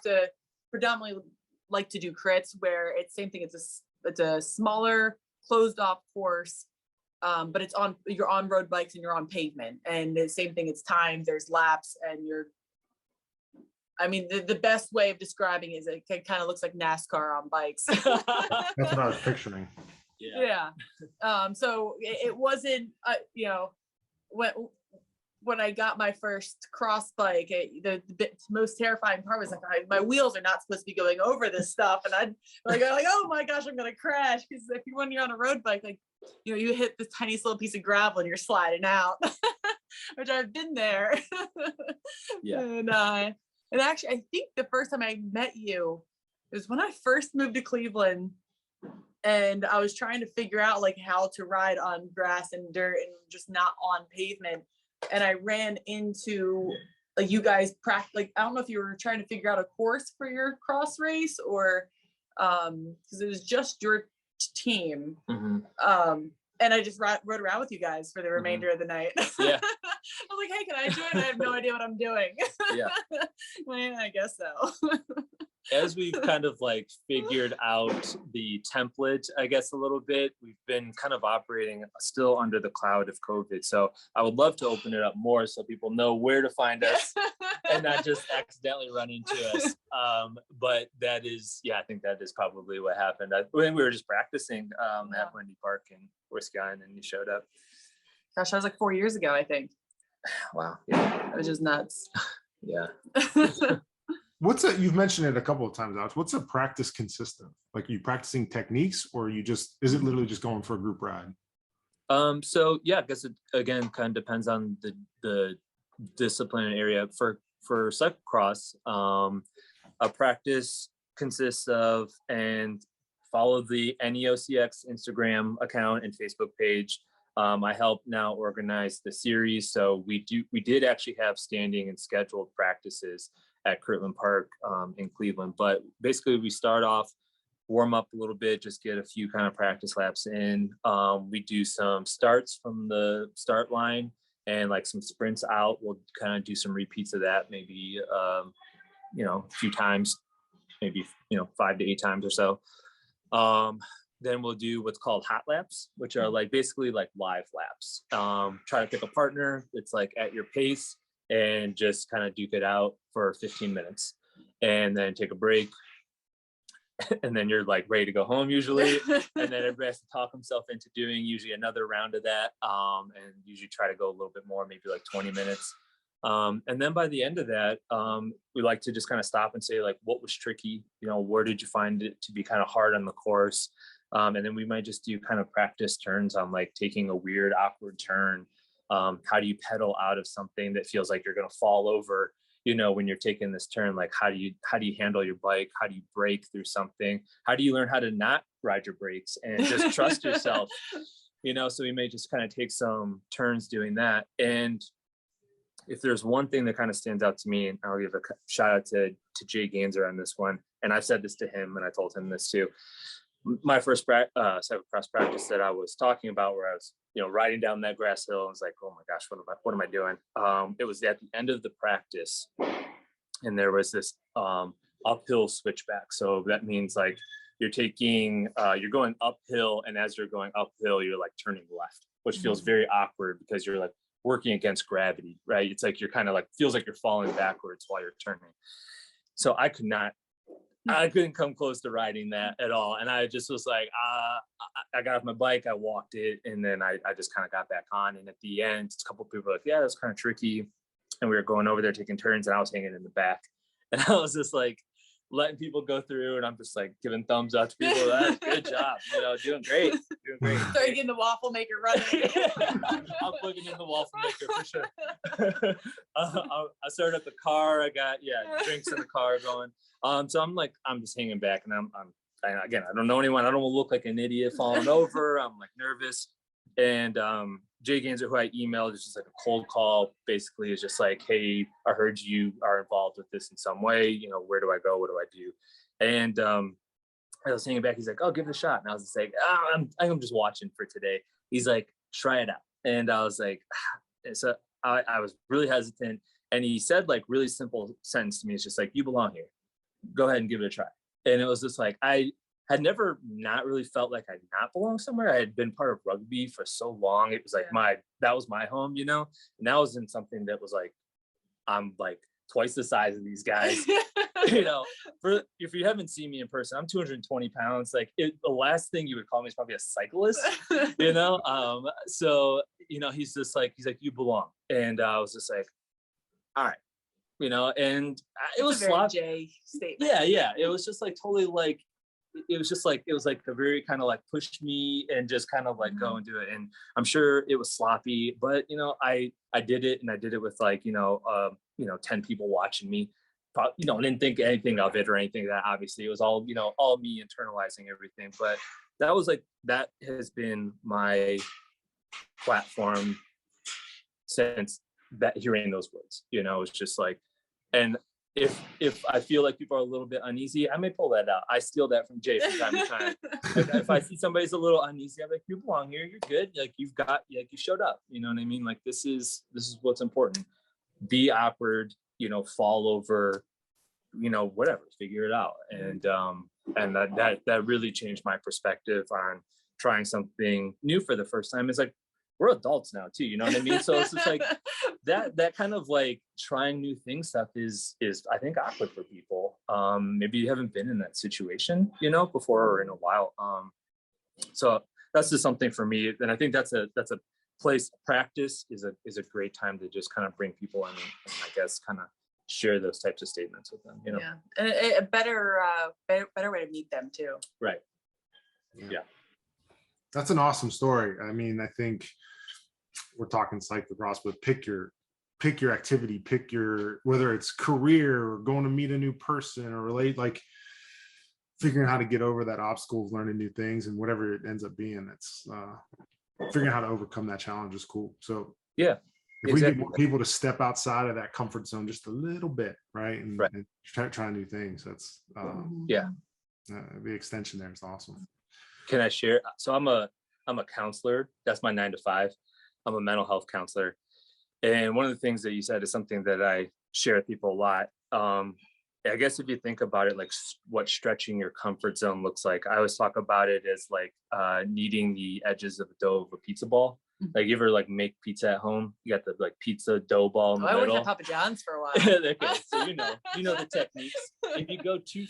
to predominantly like to do crits, where it's same thing. It's a smaller closed off course, but you're on road bikes and you're on pavement, and the same thing. It's timed, there's laps, and the best way of describing it is it kind of looks like NASCAR on bikes. That's what I was picturing. Yeah. So it wasn't, when I got my first cross bike, the most terrifying part was like, my wheels are not supposed to be going over this stuff. And I'm like, oh my gosh, I'm going to crash. Because when you're on a road bike, like, you hit this tiny little piece of gravel and you're sliding out. which I've been there. Yeah. And actually, I think the first time I met you was when I first moved to Cleveland, and I was trying to figure out like how to ride on grass and dirt and just not on pavement. And I ran into like you guys practice. Like I don't know if you were trying to figure out a course for your cross race or because it was just your team. And I just rode around with you guys for the remainder of the night. Yeah. I was like, hey, can I join? I have no idea what I'm doing. Yeah. Well, I guess so. As we've kind of like figured out the template, I guess a little bit, we've been kind of operating still under the cloud of COVID. So I would love to open it up more so people know where to find us and not just accidentally run into us. But that is, I think that is probably what happened. When we were just practicing at Wendy Park in Wisconsin, and you showed up. Gosh, that was like 4 years ago, I think. Wow. Yeah. It was just nuts. Yeah. You've mentioned it a couple of times, Alex. What's a practice consist of? Like, are you practicing techniques, or is it literally just going for a group ride? So I guess it again kind of depends on the discipline and area. For cyclocross, a practice consists of, and follow the NEOCX Instagram account and Facebook page. I help now organize the series. So we did actually have standing and scheduled practices at Kirtland Park in Cleveland. But basically we start off, warm up a little bit, just get a few kind of practice laps in. We do some starts from the start line and like some sprints out. We'll kind of do some repeats of that, maybe, a few times, maybe, 5 to 8 times or so. Then we'll do what's called hot laps, which are like basically like live laps. Try to pick a partner that's like at your pace and just kind of duke it out for 15 minutes and then take a break. And then you're like ready to go home usually. And then everybody has to talk himself into doing usually another round of that. And usually try to go a little bit more, maybe like 20 minutes. And then by the end of that, we like to just kind of stop and say like, what was tricky? Where did you find it to be kind of hard on the course? And then we might just do kind of practice turns on like taking a weird, awkward turn. How do you pedal out of something that feels like you're going to fall over, when you're taking this turn? Like, how do you handle your bike? How do you brake through something? How do you learn how to not ride your brakes and just trust yourself? So we may just kind of take some turns doing that. And if there's one thing that kind of stands out to me, and I'll give a shout out to Jay Ganser on this one. And I've said this to him and I told him this too. My first cyclocross practice that I was talking about, where I was, riding down that grass hill, and I was like, oh my gosh, what am I doing? It was at the end of the practice, and there was this uphill switchback. So that means like you're going uphill, and as you're going uphill, you're like turning left, which feels very awkward because you're like working against gravity, right? It's like you're kind of like, feels like you're falling backwards while you're turning. So I couldn't come close to riding that at all. And I just was like, I got off my bike, I walked it, and then I just kind of got back on. And at the end, a couple of people were like, yeah, that's kind of tricky. And we were going over there taking turns, and I was hanging in the back. And I was just like letting people go through, and I'm just like giving thumbs up to people. That's good job, doing great. Started getting the waffle maker running. I'm plugging in the waffle maker for sure. I started up the car. I got drinks in the car going. So I'm just hanging back, and I don't know anyone. I don't want to look like an idiot falling over. I'm like nervous. And Jay Ganser, who I emailed, is just like a cold call. Basically, is just like, hey, I heard you are involved with this in some way. Where do I go? What do I do? And I was hanging back. He's like, oh, give it a shot. And I was just like, I'm just watching for today. He's like, try it out. And I was like, so I was really hesitant. And he said like really simple sentence to me. It's just like, you belong here. Go ahead and give it a try. And it was just like, I had never not really felt like I not belong somewhere. I had been part of rugby for so long. It was like that was my home, and that was in something that was like, I'm like twice the size of these guys. If you haven't seen me in person, I'm 220 pounds. Like the last thing you would call me is probably a cyclist, So, he's like, you belong. And I was just like, all right. And it was a very Jay statement. Yeah. It was just like totally like, it was just like, it was like a very kind of like push me and just kind of like go and do it. And I'm sure it was sloppy, but you know, I did it, and I did it with like, 10 people watching me. Didn't think anything of it or anything like that. Obviously it was all, all me internalizing everything, but that has been my platform since that, hearing those words, it's just like, and if I feel like people are a little bit uneasy, I may pull that out. I steal that from Jay from time to time. Like, if I see somebody's a little uneasy, I'm like, you belong here, you're good. Like you showed up, you know what I mean? Like this is what's important. Be awkward, fall over, whatever, figure it out. And that really changed my perspective on trying something new for the first time. It's like, we're adults now too, you know what I mean? So it's just like that kind of like trying new things stuff is I think awkward for people. Maybe you haven't been in that situation, before or in a while. So that's just something for me. And I think that's a place. Practice is a great time to just kind of bring people in and I guess kind of share those types of statements with them, Yeah. And a better way to meet them too. Right. Yeah. That's an awesome story. I mean, I think we're talking cyclocross, but pick your activity, whether it's career or going to meet a new person or relate, like figuring out how to get over that obstacle of learning new things, and whatever it ends up being, it's figuring out how to overcome that challenge is cool. So yeah, if we get more people to step outside of that comfort zone just a little bit, right, and try new things, that's the extension there is awesome. Can I share? So I'm a counselor. That's my 9 to 5. I'm a mental health counselor. And one of the things that you said is something that I share with people a lot. I guess if you think about it, like what stretching your comfort zone looks like, I always talk about it as like kneading the edges of the dough of a pizza ball. Like you ever like make pizza at home? You got the like pizza dough ball in the middle. I worked at Papa John's for a while. Okay, so you know the techniques. If you go too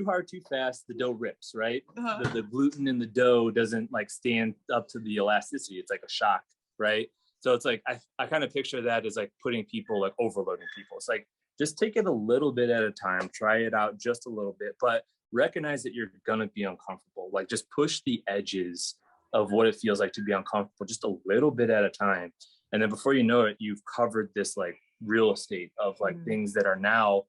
hard, too fast, the dough rips, right? The gluten in the dough doesn't like stand up to the elasticity. It's like a shock, right? So it's like I kind of picture that as like putting people, like overloading people. It's like just take it a little bit at a time, try it out just a little bit, but recognize that you're gonna be uncomfortable. Like just push the edges of what it feels like to be uncomfortable just a little bit at a time. And then before you know it, you've covered this like real estate of like things that are now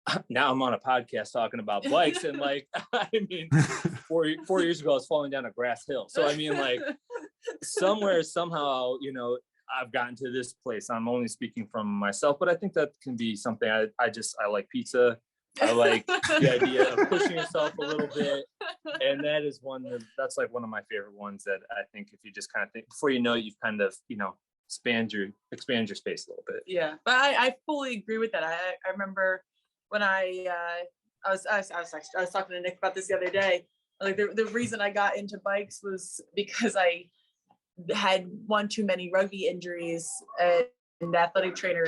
I'm on a podcast talking about bikes. And like, I mean, 4 years ago, I was falling down a grass hill. So, I mean, like somehow, I've gotten to this place. I'm only speaking from myself, but I think that can be something I like pizza. I like the idea of pushing yourself a little bit. And that is that's like one of my favorite ones that I think if you just kind of think before you know, you've kind of, expand your space a little bit. Yeah, but I fully agree with that. I remember when I was talking to Nick about this the other day. Like the reason I got into bikes was because I had one too many rugby injuries, and the athletic trainer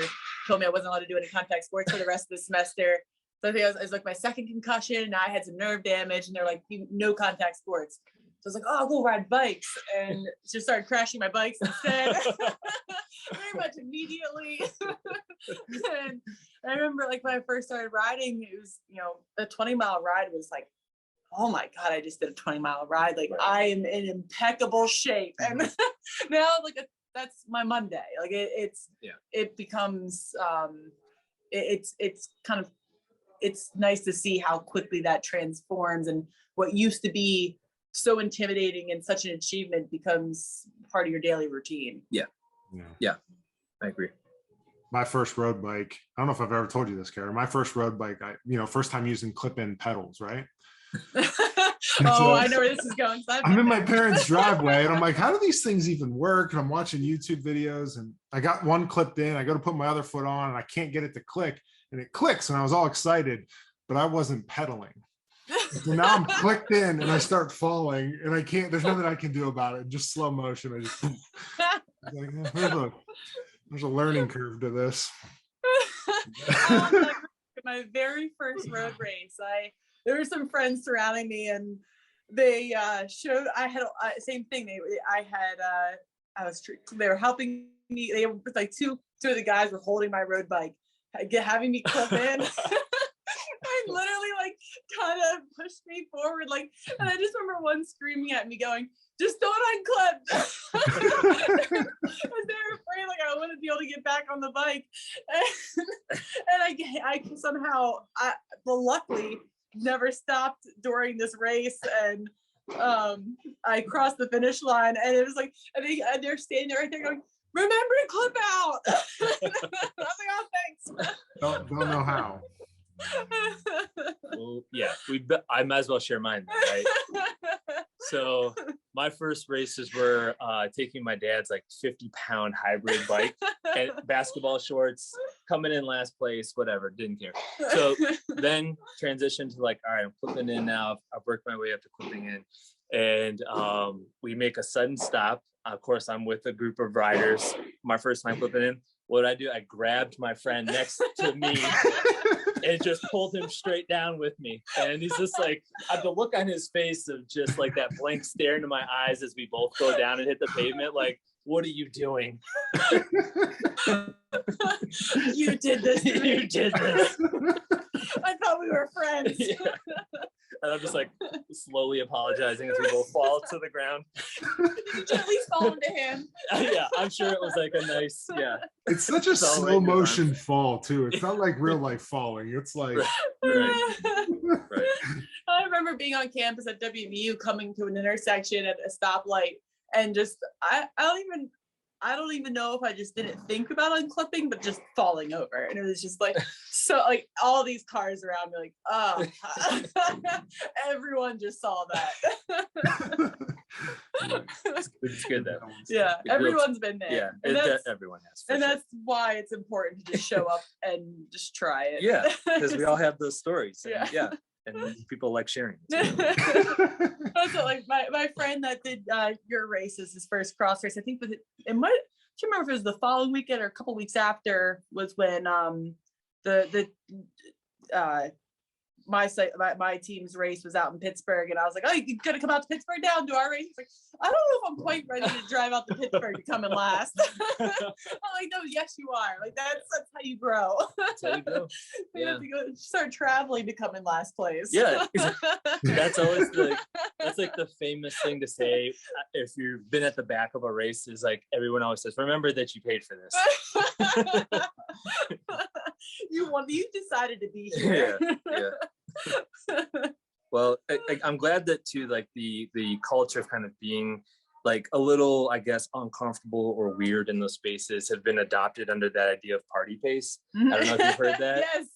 told me I wasn't allowed to do any contact sports for the rest of the semester. So I think it was like my second concussion, and I had some nerve damage, and they're like, no contact sports. So I was like, oh, I'll go ride bikes, and just started crashing my bikes instead. Very much immediately. And I remember like when I first started riding, it was, a 20-mile ride was like, oh my God, I just did a 20-mile ride. Like I am in impeccable shape. And now like that's my Monday. Like it becomes, it's nice to see how quickly that transforms, and what used to be so intimidating and such an achievement becomes part of your daily routine. Yeah, I agree. My first road bike, I don't know if I've ever told you this, Cara. My first road bike, first time using clip-in pedals, right? I know where this is going. I'm in my parents' driveway, and I'm like, how do these things even work? And I'm watching YouTube videos, and I got one clipped in. I go to put my other foot on, and I can't get it to click, and it clicks, and I was all excited, but I wasn't pedaling. So now I'm clicked in, and I start falling, and I can't. There's nothing I can do about it. Just slow motion. I just like, there's a learning curve to this. My very first road race, there were some friends surrounding me, and they showed. I had same thing. They were helping me. They were like two of the guys were holding my road bike, having me clip in. I literally like kind of pushed me forward, like, and I just remember one screaming at me going, just don't unclip. Because they were afraid like I wouldn't be able to get back on the bike. And I somehow, luckily, never stopped during this race. And I crossed the finish line, and it was like, and they're standing right there going, remember to clip out. I was like, oh, thanks. Don't know how. Well, yeah, I might as well share mine then, right? So my first races were taking my dad's like 50-pound hybrid bike and basketball shorts, coming in last place, whatever, didn't care. So then transitioned to like, all right, I'm clipping in now. I've worked my way up to clipping in, and we make a sudden stop. Of course, I'm with a group of riders. My first time clipping in. What did I do? I grabbed my friend next to me and just pulled him straight down with me. And he's just like, I have the look on his face of just like that blank stare into my eyes as we both go down and hit the pavement. Like, what are you doing? You did this. You did this. I thought we were friends. Yeah. And I'm just like slowly apologizing as we both fall to the ground. Did you at least fall into him? Yeah, I'm sure it was like a nice, yeah. It's such a slow motion fall too. It's not like real life falling. It's like right. I remember being on campus at WVU, coming to an intersection at a stoplight, and just I don't even know if I just didn't think about unclipping, but just falling over. And it was just like, so like all these cars around me, like, oh, everyone just saw that. It's good though. Yeah, everyone's been there. Yeah, everyone has. And that's why it's important to just show up and just try it. Yeah, because we all have those stories. And, yeah. And people like sharing. Also, like my friend that did your races, his first cross race, I think it might, I can't remember if it was the following weekend or a couple weeks after, was when my team's race was out in Pittsburgh, and I was like, oh, you gonna come out to Pittsburgh now and do our race? He's like, I don't know if I'm quite ready to drive out to Pittsburgh to come in last. I'm like, no, yes you are. Like that's how you grow. That's how you go. You have to go start traveling to come in last place. Yeah, that's always that's like the famous thing to say if you've been at the back of a race, is like everyone always says, remember that you paid for this. You decided to be here. Yeah. Well, I'm glad that too, like the culture of kind of being like a little, I guess, uncomfortable or weird in those spaces have been adopted under that idea of party pace. I don't know if you've heard that. Yes.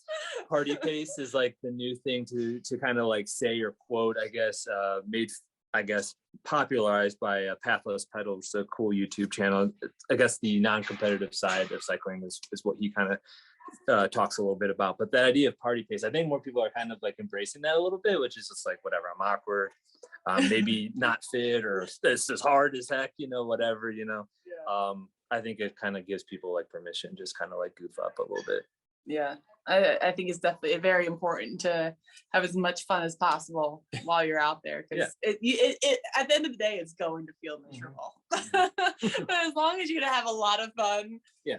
Party pace is like the new thing to kind of like say or quote, I guess, popularized by Pathless Pedals, a cool YouTube channel. I guess the non-competitive side of cycling is what he kind of talks a little bit about. But that idea of party pace, I think more people are kind of like embracing that a little bit, which is just like, whatever, I'm awkward, maybe not fit, or this is hard as heck, whatever, Yeah. I think it kind of gives people like permission, just kind of like goof up a little bit. Yeah, I think it's definitely very important to have as much fun as possible while you're out there, because it at the end of the day, it's going to feel miserable. But as long as you're gonna have a lot of fun. Yeah.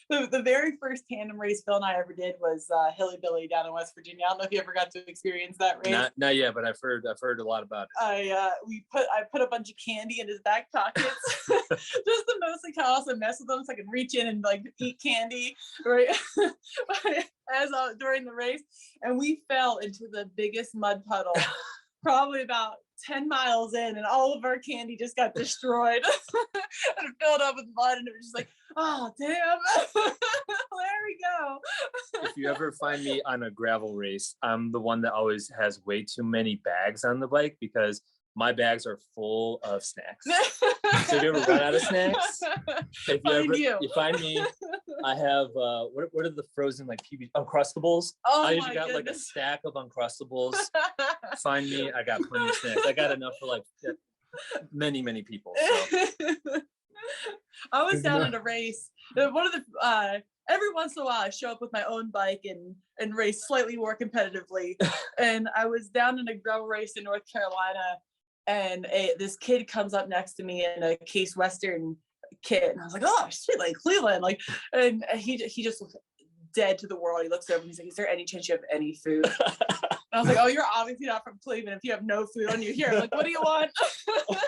The very first tandem race Phil and I ever did was Hilly Billy down in West Virginia. I don't know if you ever got to experience that race. Not yet, but I've heard a lot about it. I put a bunch of candy in his back pockets, just to mostly also mess with him, so I can reach in and like eat candy, right? During the race, and we fell into the biggest mud puddle, probably about 10 miles in, and all of our candy just got destroyed and it filled up with mud, and it was just like, oh damn. There we go. If you ever find me on a gravel race, I'm the one that always has way too many bags on the bike, because my bags are full of snacks. So if you ever run out of snacks, you find me, I have what are the frozen like PB Uncrustables? Oh, I usually got like a stack of Uncrustables. Find me, I got plenty of snacks. I got enough for like many people. So. I was down at a race. One of the every once in a while I show up with my own bike and race slightly more competitively. And I was down in a gravel race in North Carolina, and this kid comes up next to me in a Case Western kit, and I was like, oh shit, like Cleveland, like, and he just looked dead to the world. He looks over and he's like, is there any chance you have any food? And I was like, oh, you're obviously not from Cleveland if you have no food on you here. I'm like, what do you want?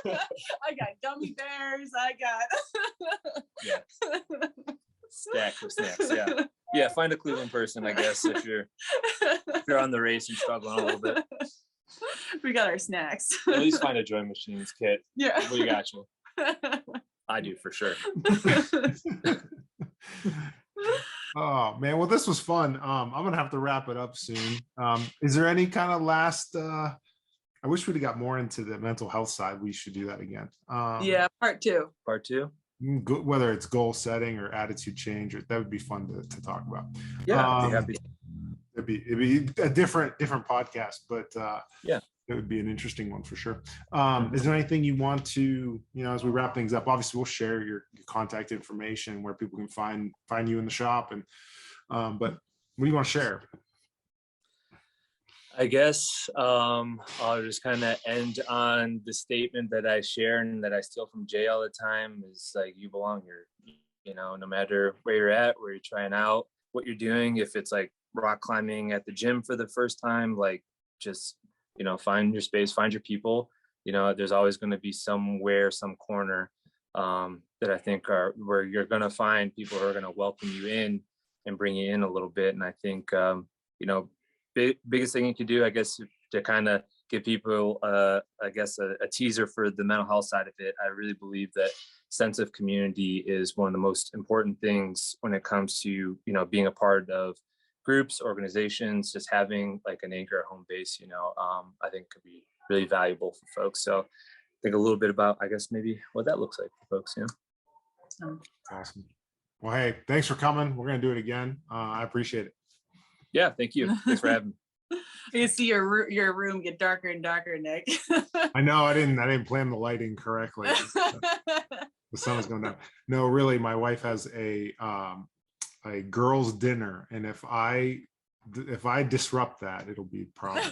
I got gummy bears. I got stack of snacks. Yeah, find a Cleveland person, I guess, if you're on the race and struggling a little bit. We got our snacks. At least find a Joy Machines kit. Yeah, we got you. I do for sure. Oh man, well this was fun. I'm gonna have to wrap it up soon. Is there any kind of last I wish we'd have got more into the mental health side. We should do that again. Yeah, part two. Whether it's goal setting or attitude change, that would be fun to talk about. Yeah, I'd be happy. It'd be a different podcast, but yeah, it would be an interesting one for sure. Is there anything you want to, as we wrap things up? Obviously, we'll share your contact information where people can find you in the shop, and but what do you want to share? I guess I'll just kind of end on the statement that I share and that I steal from Jay all the time is like, you belong here, no matter where you're at, where you're trying out, what you're doing. If it's like rock climbing at the gym for the first time, like just, find your space, find your people. There's always going to be somewhere, some corner that I think are where you're going to find people who are going to welcome you in and bring you in a little bit. And I think, biggest thing you can do, I guess, to kind of give people, a teaser for the mental health side of it. I really believe that sense of community is one of the most important things when it comes to, being a part of groups, organizations, just having like an anchor, a home base, I think could be really valuable for folks. So think a little bit about, I guess, maybe what that looks like for folks. Awesome. Well, hey, thanks for coming. We're going to do it again. I appreciate it. Yeah, thank you. Thanks for having me. You see your room get darker and darker, Nick. I know I didn't plan the lighting correctly. The sun is going down. No, really, my wife has a girls' dinner, and if I disrupt that, it'll be a problem.